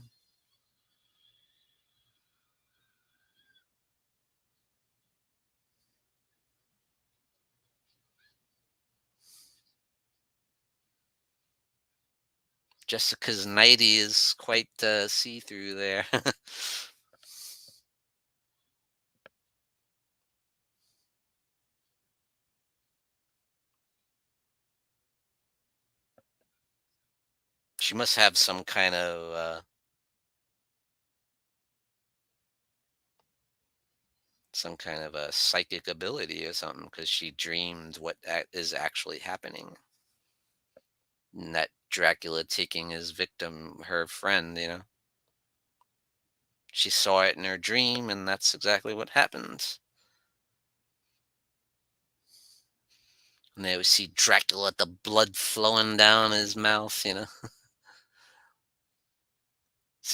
Jessica's nightie is quite see-through there. She must have some kind of a psychic ability or something because she dreamed what is actually happening. And that Dracula taking his victim, her friend, she saw it in her dream, and that's exactly what happened. And they would see Dracula, the blood flowing down his mouth. See,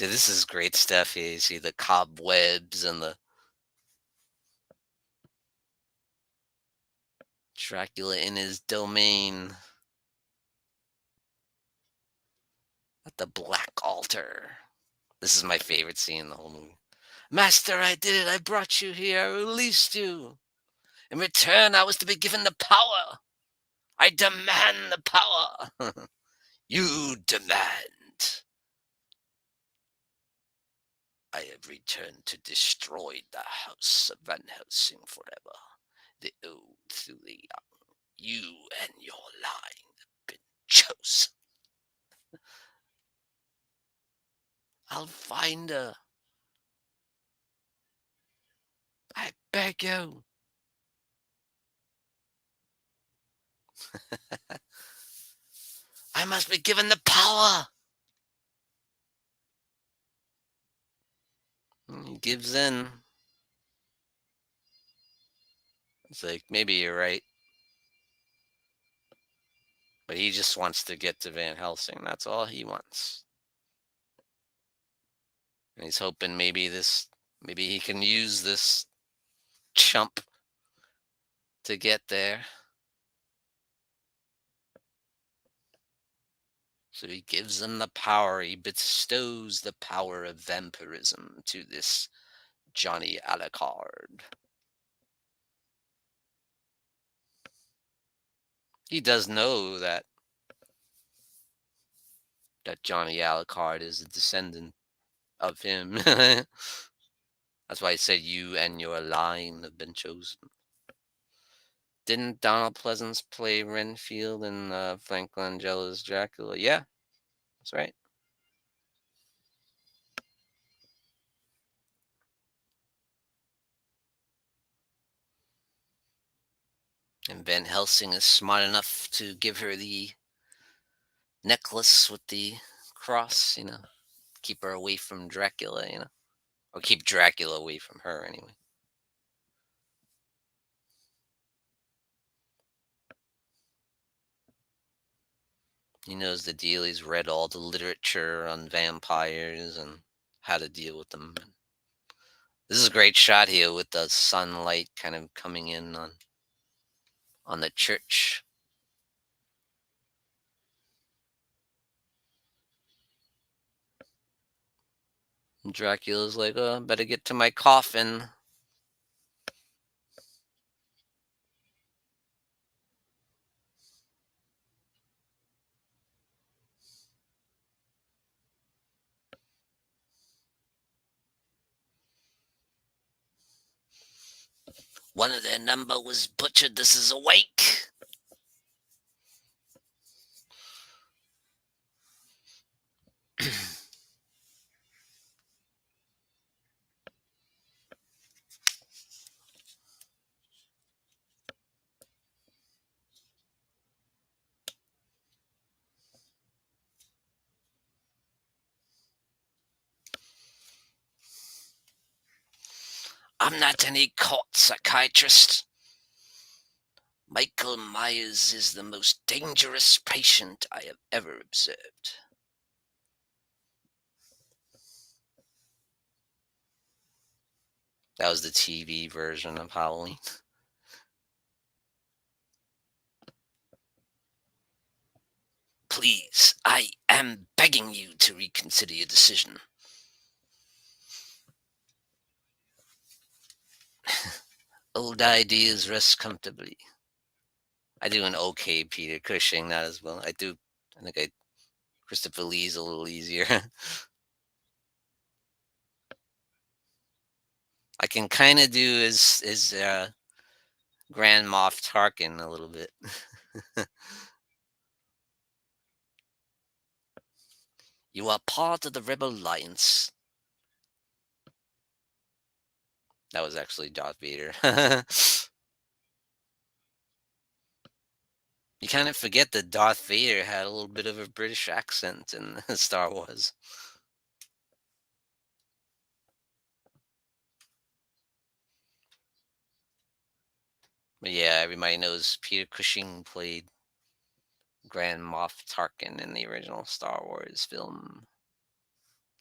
this is great stuff here. You see the cobwebs and the Dracula in his domain at the black altar. This is my favorite scene in the whole movie. Master, I did it. I brought you here. I released you. In return, I was to be given the power. I demand the power. You demand. I have returned to destroy the house of Van Helsing forever. The old through the young. You and your line have been chosen. I'll find her. I beg you. I must be given the power. And he gives in. It's like, maybe you're right. But he just wants to get to Van Helsing. That's all he wants. And he's hoping maybe he can use this chump to get there. So he gives them the power. He bestows the power of vampirism to this Johnny Alucard. He does know that Johnny Alucard is a descendant of him. That's why I said you and your line have been chosen. Didn't Donald Pleasance play Renfield in Frank Langella's Dracula? Yeah, that's right. And Van Helsing is smart enough to give her the necklace with the cross. Keep her away from Dracula. Or keep Dracula away from her, anyway. He knows the deal. He's read all the literature on vampires and how to deal with them. This is a great shot here with the sunlight kind of coming in on the church. And Dracula's like, oh, better get to my coffin. One of their number was butchered. This is a wake. I'm not any court psychiatrist. Michael Myers is the most dangerous patient I have ever observed. That was the TV version of Halloween. Please, I am begging you to reconsider your decision. Old ideas rest comfortably. I do an okay Peter Cushing, not as well. I do. I think Christopher Lee's a little easier. I can kind of do his Grand Moff Tarkin a little bit. You are part of the Rebel Alliance. That was actually Darth Vader. You kind of forget that Darth Vader had a little bit of a British accent in Star Wars. But yeah, everybody knows Peter Cushing played Grand Moff Tarkin in the original Star Wars film.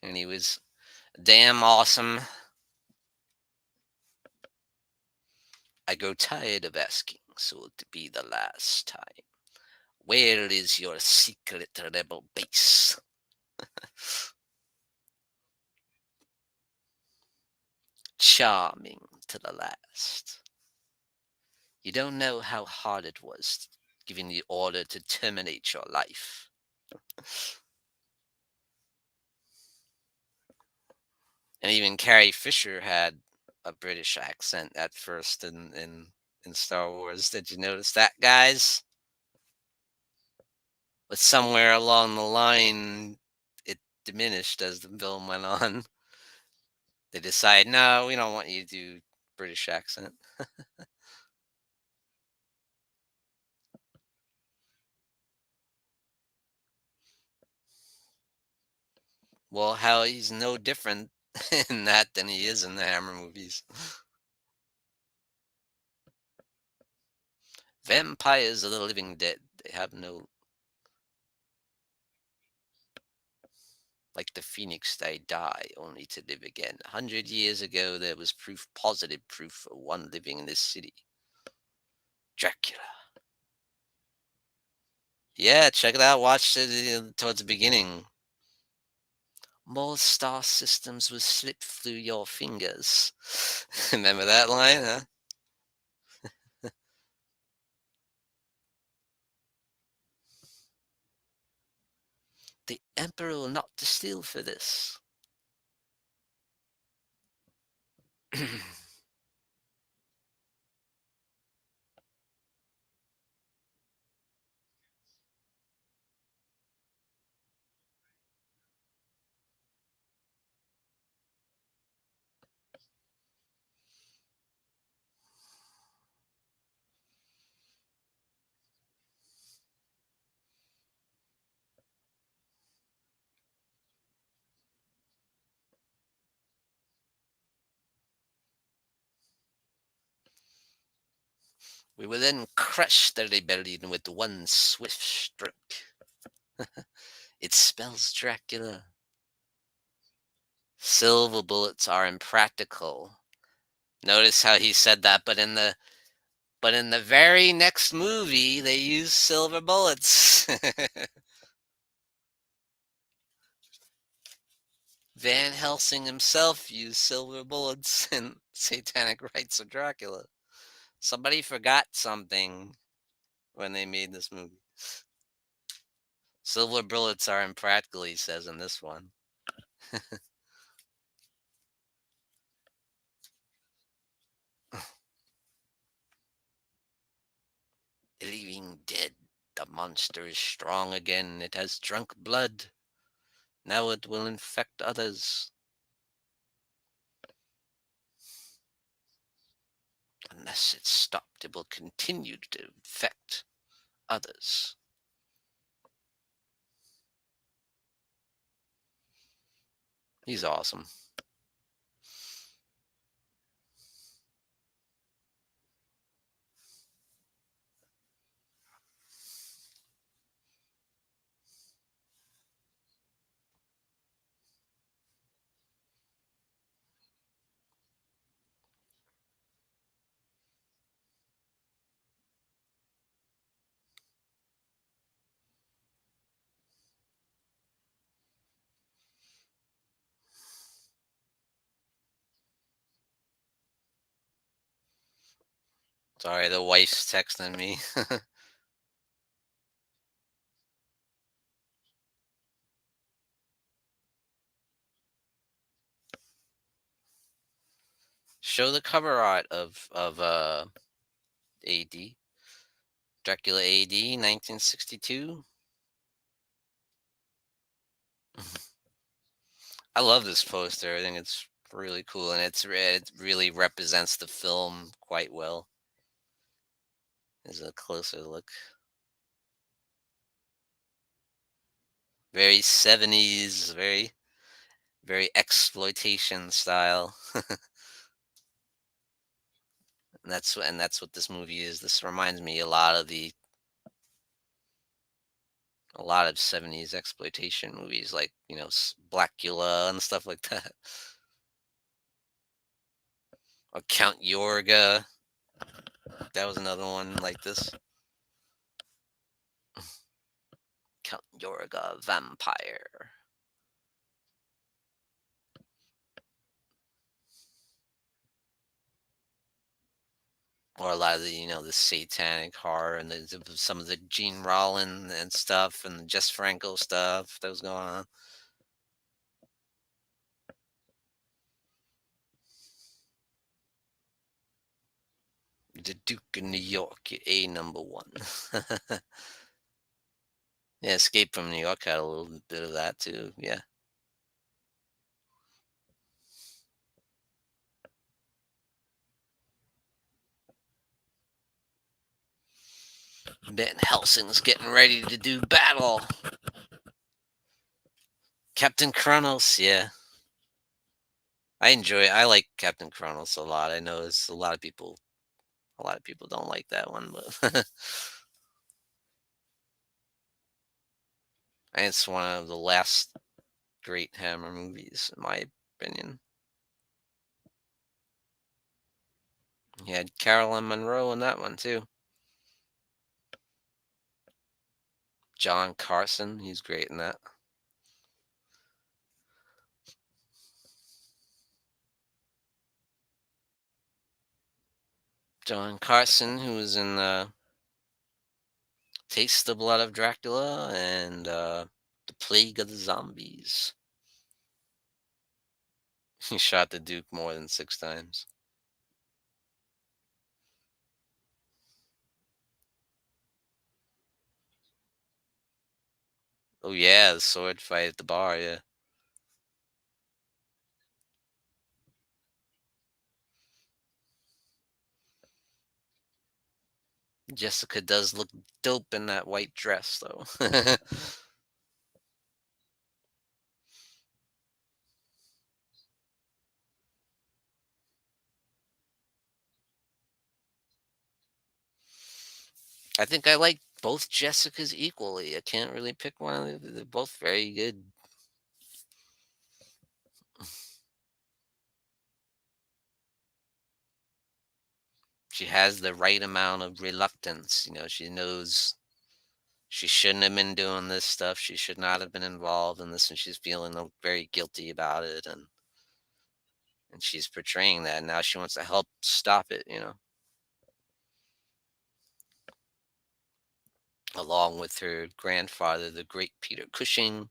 And he was damn awesome. I grow tired of asking, so to be the last time. Where is your secret rebel base? Charming to the last. You don't know how hard it was giving the order to terminate your life. And even Carrie Fisher had a British accent at first in Star Wars. Did you notice that, guys? But somewhere along the line, it diminished as the film went on. They decide, no, we don't want you to do British accent. Well, how he's no different in that than he is in the Hammer movies. Vampires are the living dead. They have no, like the phoenix, they die only to live again. 100 years ago, there was proof, positive proof, of one living in this city. Dracula. Yeah, check it out. Watch it towards the beginning. More star systems will slip through your fingers. Remember that line, huh? The Emperor will not steal for this. We will then crush the rebellion with one swift stroke. It spells Dracula. Silver bullets are impractical. Notice how he said that, but in the very next movie they use silver bullets. Van Helsing himself used silver bullets in Satanic Rites of Dracula. Somebody forgot something when they made this movie. Silver bullets are impractical, he says in this one. Living dead. The monster is strong again. It has drunk blood. Now it will infect others. Unless it's stopped, it will continue to infect others. He's awesome. Sorry, the wife's texting me. Show the cover art of AD. Dracula AD 1962. I love this poster. I think it's really cool, and it really represents the film quite well. There's a closer look. Very 70s, very exploitation style. And that's what this movie is. This reminds me a lot of 70s exploitation movies like, Blackula and stuff like that. Or Count Yorga. That was another one like this. Count Yorga Vampire. Or a lot of the satanic horror and some of the Gene Rollin and stuff and Jess Franco stuff that was going on. The Duke of New York, a number one. Yeah, Escape from New York had a little bit of that too. Yeah. Van Helsing's getting ready to do battle. Captain Kronos, yeah. I like Captain Kronos a lot. I know it's a lot of people don't like that one, but and it's one of the last great Hammer movies, in my opinion. He had Carolyn Monroe in that one too. John Carson, he's great in that. John Carson, who was in Taste the Blood of Dracula and The Plague of the Zombies. He shot the Duke more than 6 times. Oh yeah, the sword fight at the bar. Yeah, Jessica does look dope in that white dress, though. I think I like both Jessicas equally. I can't really pick one. They're both very good. She has the right amount of reluctance. She knows she shouldn't have been doing this stuff. She should not have been involved in this, and she's feeling very guilty about it. And she's portraying that. And now she wants to help stop it. Along with her grandfather, the great Peter Cushing,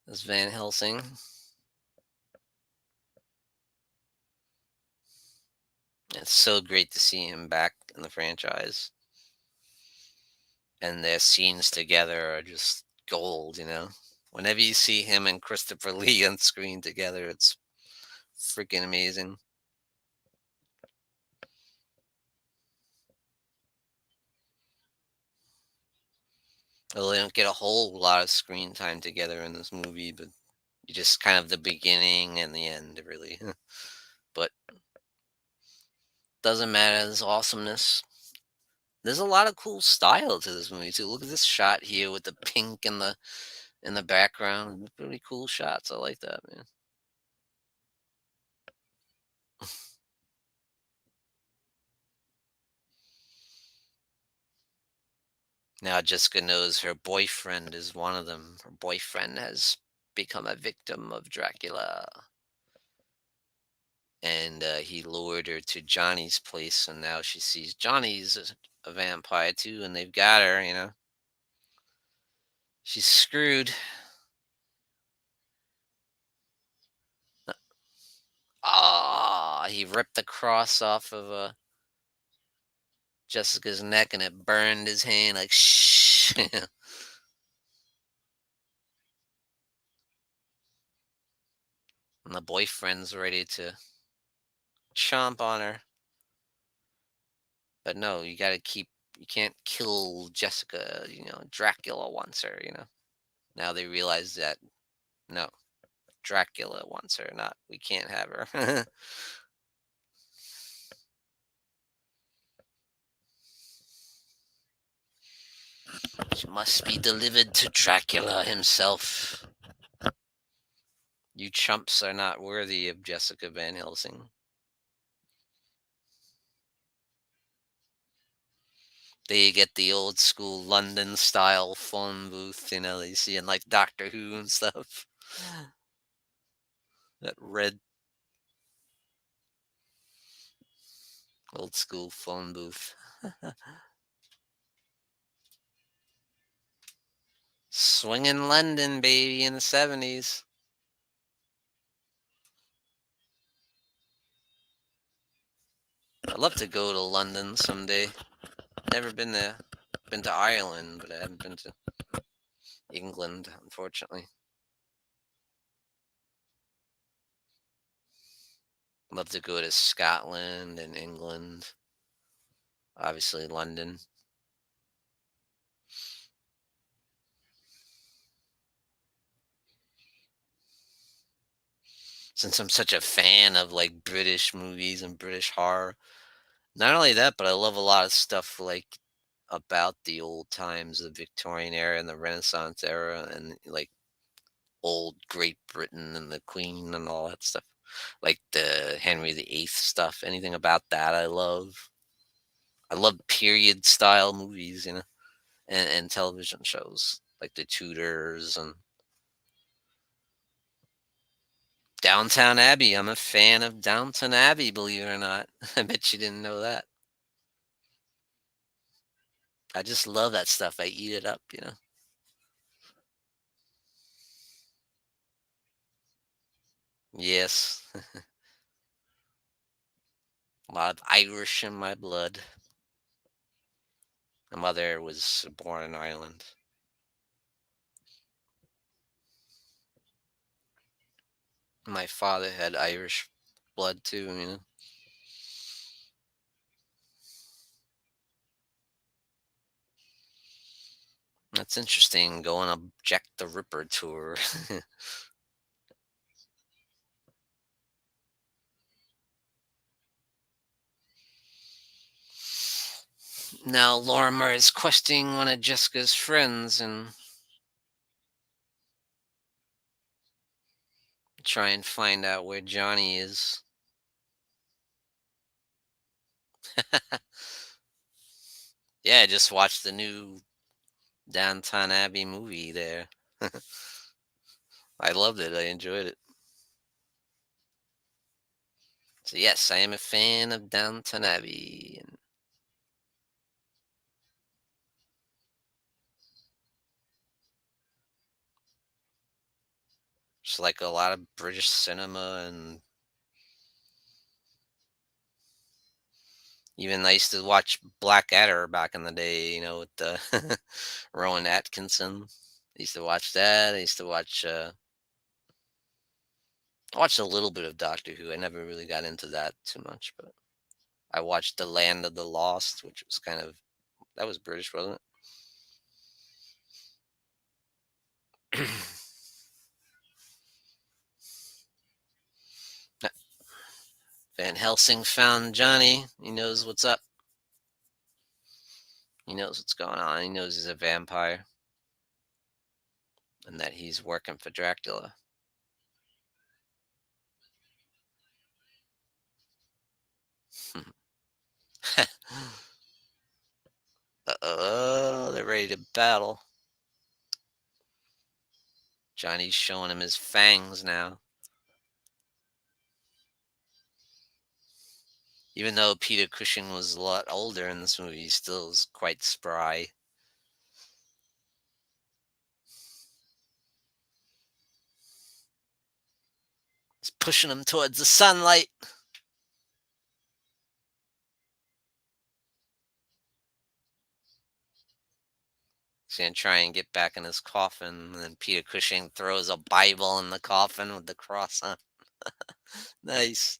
as Van Helsing. It's so great to see him back in the franchise, and their scenes together are just gold. Whenever you see him and Christopher Lee on screen together, it's freaking amazing. Well, they don't get a whole lot of screen time together in this movie, but you just kind of the beginning and the end, really. But doesn't matter. There's awesomeness. There's a lot of cool style to this movie too. Look at this shot here with the pink in the background. Pretty cool shots. I like that, man. Now Jessica knows her boyfriend is one of them. Her boyfriend has become a victim of Dracula. and he lured her to Johnny's place, and now she sees Johnny's a vampire too, and they've got her. She's screwed. Ah, he ripped the cross off of Jessica's neck, and it burned his hand like shh. And the boyfriend's ready to chomp on her, but no, you got to keep. You can't kill Jessica. Dracula wants her. Now they realize that no, Dracula wants her. Not we can't have her. She must be delivered to Dracula himself. You chumps are not worthy of Jessica Van Helsing. They get the old school London style phone booth, they see in like Doctor Who and stuff. That red old school phone booth. Swinging London, baby, in the 70s. I'd love to go to London someday. Never been there. Been to Ireland, but I haven't been to England, unfortunately. Love to go to Scotland and England. Obviously, London. Since I'm such a fan of like British movies and British horror. Not only that, but I love a lot of stuff like about the old times, the Victorian era and the Renaissance era, and like old Great Britain and the Queen and all that stuff. Like the Henry VIII stuff. Anything about that I love. I love period style movies, and television shows like The Tudors and Downtown Abbey. I'm a fan of Downton Abbey, believe it or not. I bet you didn't know that. I just love that stuff. I eat it up. Yes. A lot of Irish in my blood. My mother was born in Ireland. My father had Irish blood too. That's interesting. Going on Jack the Ripper tour. Now Lorimer is questioning one of Jessica's friends and try and find out where Johnny is. Yeah, I just watched the new Downton Abbey movie there. I loved it. I enjoyed it. So yes, I am a fan of Downton Abbey. And just like a lot of British cinema, and even I used to watch Blackadder back in the day, with the Rowan Atkinson. I used to watch that. I used to watch I watched a little bit of Doctor Who. I never really got into that too much, but I watched The Land of the Lost, which was kind of that was British, wasn't it? Van Helsing found Johnny. He knows what's up. He knows what's going on. He knows he's a vampire and that he's working for Dracula. Oh, they're ready to battle. Johnny's showing him his fangs now. Even though Peter Cushing was a lot older in this movie, he still was quite spry. He's pushing him towards the sunlight. He's gonna try and get back in his coffin, and then Peter Cushing throws a Bible in the coffin with the cross on. Nice.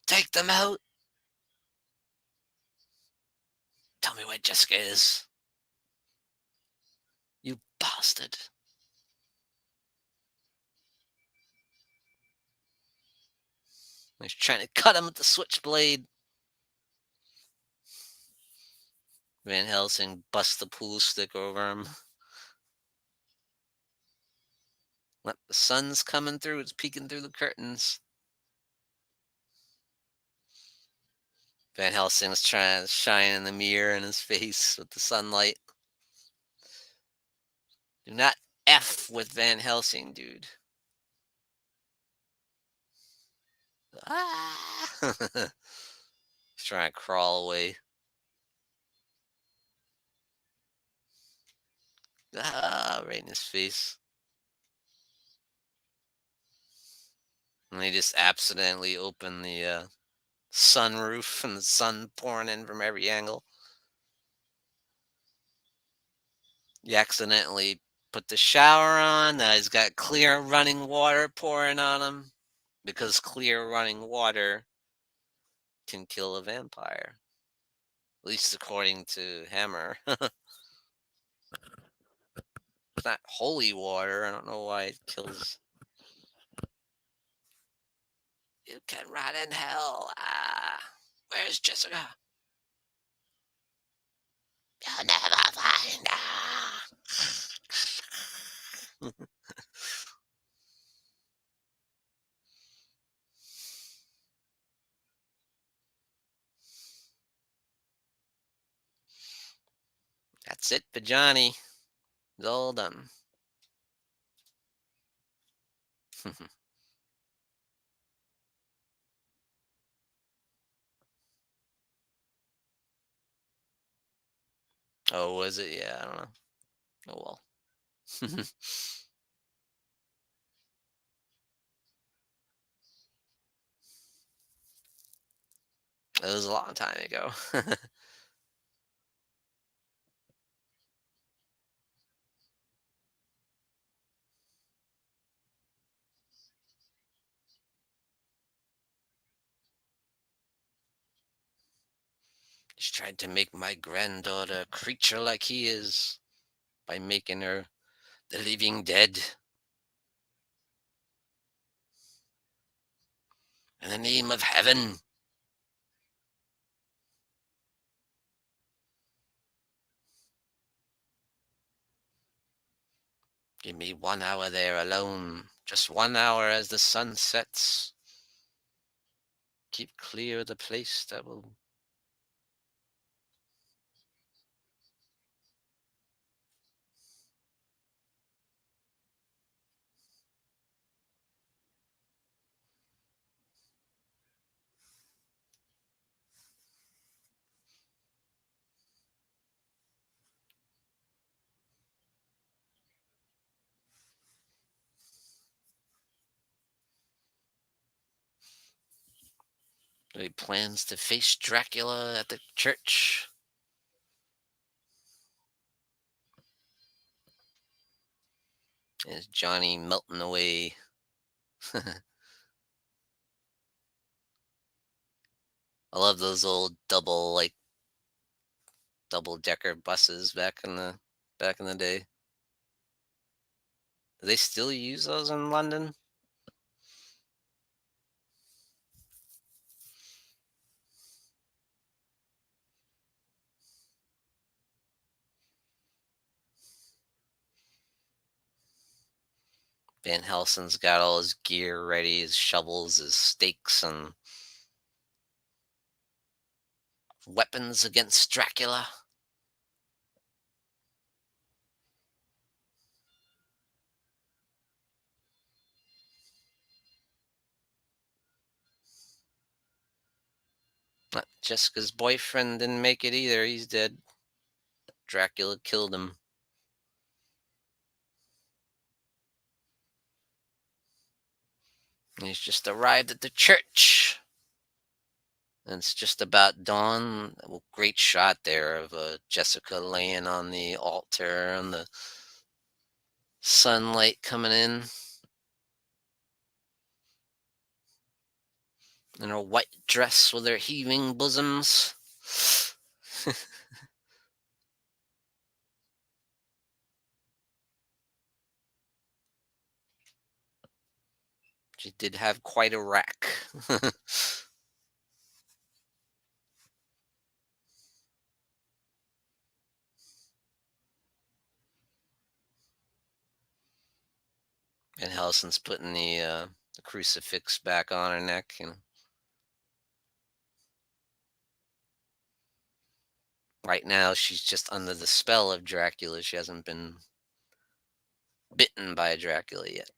Take them out. Tell me where Jessica is. You bastard. He's trying to cut him with the switchblade. Van Helsing busts the pool stick over him. What, the sun's coming through. It's peeking through the curtains. Van Helsing's trying to shine in the mirror in his face with the sunlight. Do not F with Van Helsing, dude. Ah! He's trying to crawl away. Ah, right in his face. And they just accidentally open the sunroof and the sun pouring in from every angle. You accidentally put the shower on. Now he's got clear running water pouring on him because clear running water can kill a vampire. At least according to Hammer. It's not holy water. I don't know why it kills. You can rot in hell. Ah, where's Jessica? You'll never find her. That's it for Johnny. It's all done. Oh, was it? Yeah, I don't know. Oh well. It was a long time ago. He's tried to make my granddaughter a creature like he is by making her the living dead. In the name of heaven. Give me 1 hour there alone. Just 1 hour as the sun sets. Keep clear the place that will. He plans to face Dracula at the church. Is Johnny melting away? I love those old double decker buses back in the day. Do they still use those in London? Van Helsing's got all his gear ready, his shovels, his stakes, and weapons against Dracula. Jessica's boyfriend didn't make it either. He's dead. Dracula killed him. He's just arrived at the church. And it's just about dawn. Well, great shot there of Jessica laying on the altar and the sunlight coming in her white dress with her heaving bosoms. She did have quite a rack. And Helson's putting the crucifix back on her neck. Right now, she's just under the spell of Dracula. She hasn't been bitten by Dracula yet.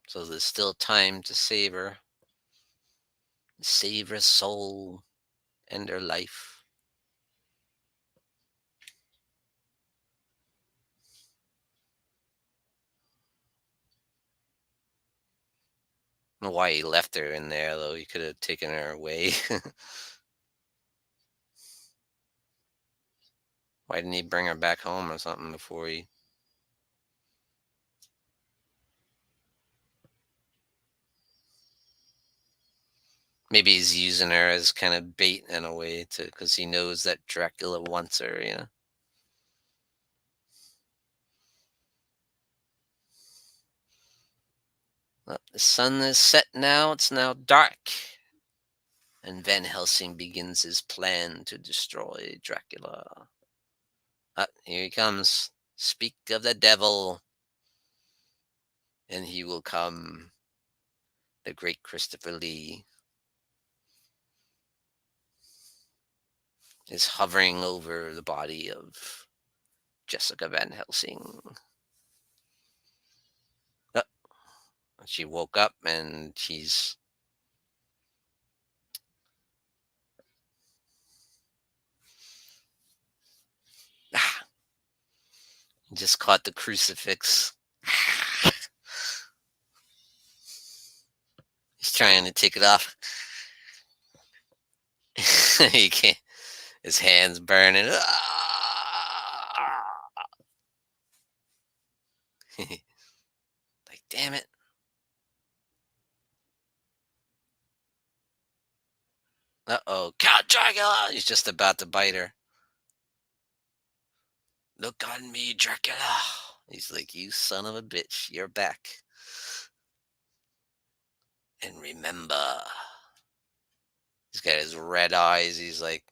So there's still time to save her soul and her life. I don't know why he left her in there, though. He could have taken her away. Why didn't he bring her back home or something before he? Maybe he's using her as kind of bait in a way because he knows that Dracula wants her. Well, the sun is set now. It's now dark. And Van Helsing begins his plan to destroy Dracula. Here he comes. Speak of the devil, and he will come. The great Christopher Lee is hovering over the body of Jessica Van Helsing. Uh, she woke up and he's just caught the crucifix. He's trying to take it off. He can't. His hands burning. Like, damn it. Uh-oh. Count Dracula! He's just about to bite her. Look on me, Dracula. He's like, you son of a bitch. You're back. And remember. He's got his red eyes. He's like,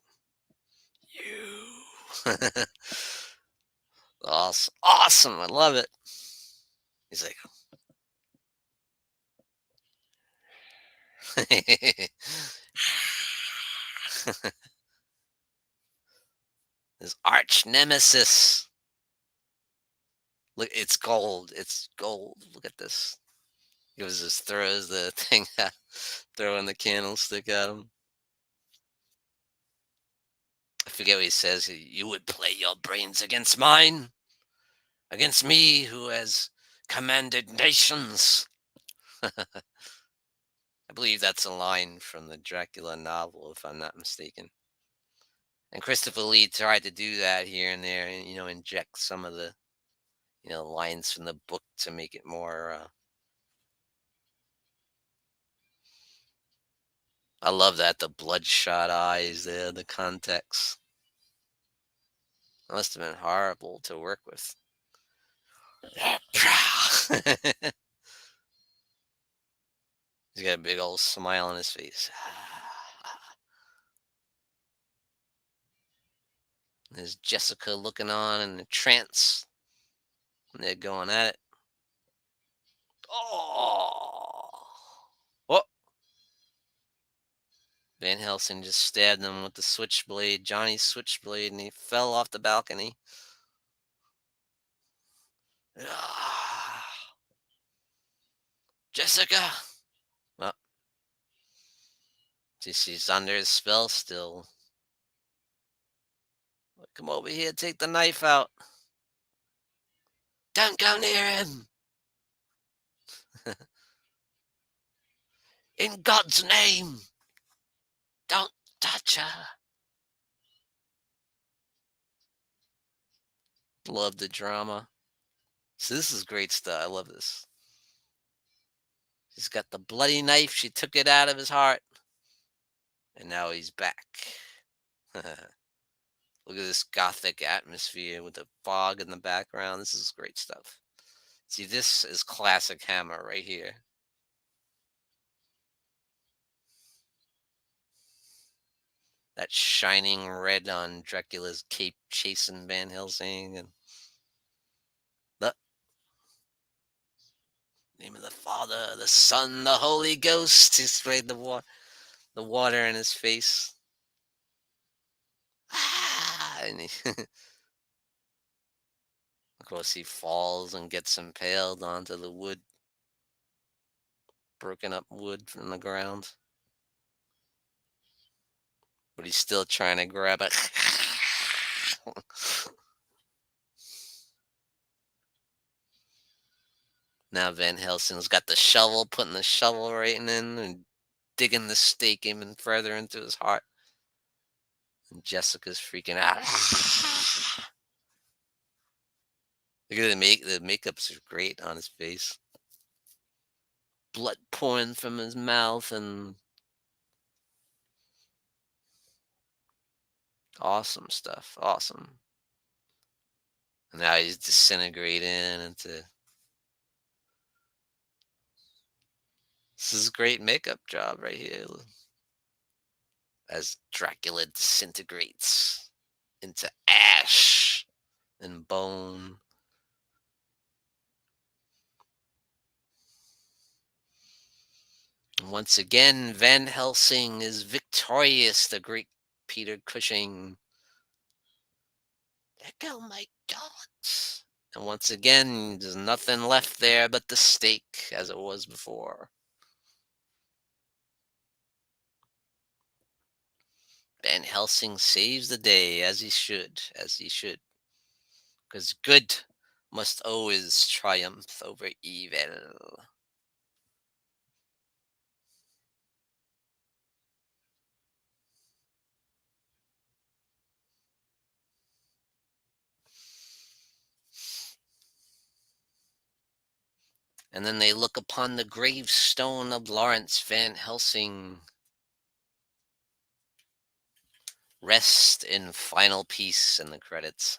you. Awesome. Awesome. I love it. He's like, his arch nemesis. Look, it's gold. It's gold. Look at this. He was just throws the thing out, throwing the candlestick at him. I forget what he says. You would play your brains against mine, against me who has commanded nations. I believe that's a line from the Dracula novel, if I'm not mistaken. And Christopher Lee tried to do that here and there, and inject some of the lines from the book to make it more. I love that the bloodshot eyes there, the context. It must have been horrible to work with. He's got a big old smile on his face. There's Jessica looking on in a trance. And they're going at it. Oh! What? Van Helsing just stabbed him with the switchblade, Johnny's switchblade, and he fell off the balcony. Ah! Jessica! Well, She's under his spell still. Come over here, take the knife out. Don't go near him. In God's name, don't touch her. Love the drama. So this is great stuff. I love this. He's got the bloody knife. She took it out of his heart. And now he's back. Look at this gothic atmosphere with the fog in the background. This is great stuff. See, this is classic Hammer right here. That shining red on Dracula's cape chasing Van Helsing, and the name of the Father, the Son, the Holy Ghost. He sprayed the water in his face. Ah, and of course he falls and gets impaled onto the wood, broken up wood from the ground. But he's still trying to grab it. Now Van Helsing's got the shovel, putting the shovel right in and digging the stake even further into his heart. And Jessica's freaking out. Look at the makeup's great on his face. Blood pouring from his mouth and awesome stuff. Awesome. And now he's disintegrating into. This is a great makeup job right here. As Dracula disintegrates into ash and bone. And once again, Van Helsing is victorious, the great Peter Cushing. Let go, my gods. And once again, there's nothing left there but the stake as it was before. Van Helsing saves the day as he should, because good must always triumph over evil. And then they look upon the gravestone of Lawrence Van Helsing. Rest in final peace in the credits.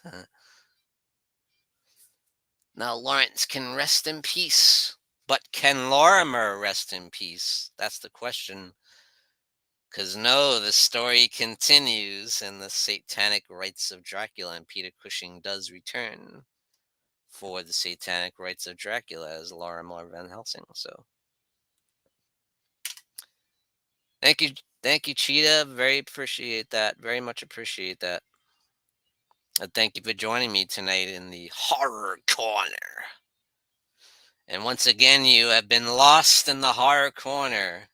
Now Lawrence can rest in peace, but can Lorimer rest in peace? That's the question. Because no, the story continues and the satanic rites of Dracula, and Peter Cushing does return for the satanic rites of Dracula as Lorimer Van Helsing. So thank you, Cheetah. Very appreciate that. Very much appreciate that. And thank you for joining me tonight in the horror corner. And once again, you have been lost in the horror corner.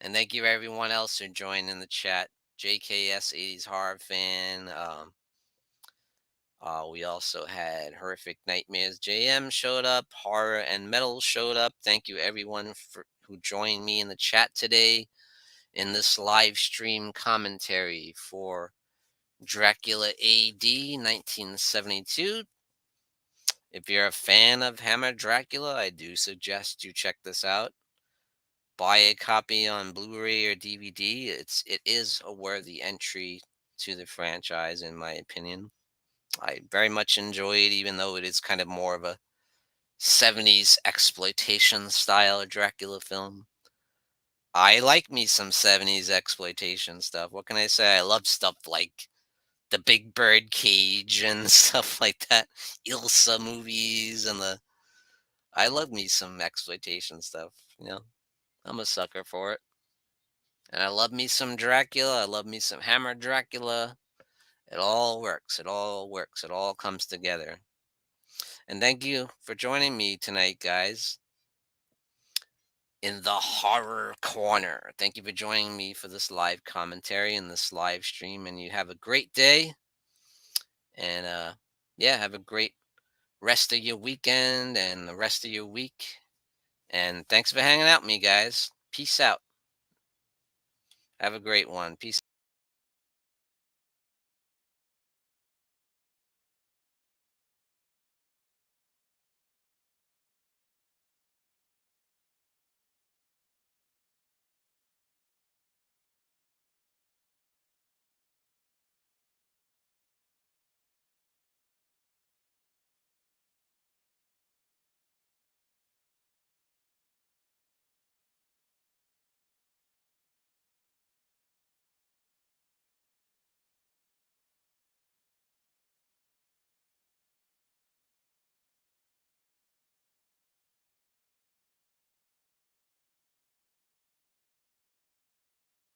And thank you everyone else who joined in the chat. JKS 80s horror fan. We also had Horrific Nightmares. JM showed up. Horror and Metal showed up. Thank you everyone who joined me in the chat today in this live stream commentary for Dracula AD 1972. If you're a fan of Hammer Dracula, I do suggest you check this out. Buy a copy on Blu-ray or DVD. It is a worthy entry to the franchise, in my opinion. I very much enjoy it, even though it is kind of more of a 70s exploitation style Dracula film. I like me some 70s exploitation stuff. What can I say? I love stuff like the Big Bird Cage and stuff like that. Ilsa movies and I love me some exploitation stuff, you know. I'm a sucker for it. And I love me some Dracula. I love me some Hammer Dracula. It all works. It all works. It all comes together. And thank you for joining me tonight, guys. in the horror corner. Thank you for joining me for this live commentary and this live stream. And you have a great day. And yeah, have a great rest of your weekend and the rest of your week. And thanks for hanging out with me, guys. Peace out. Have a great one. Peace.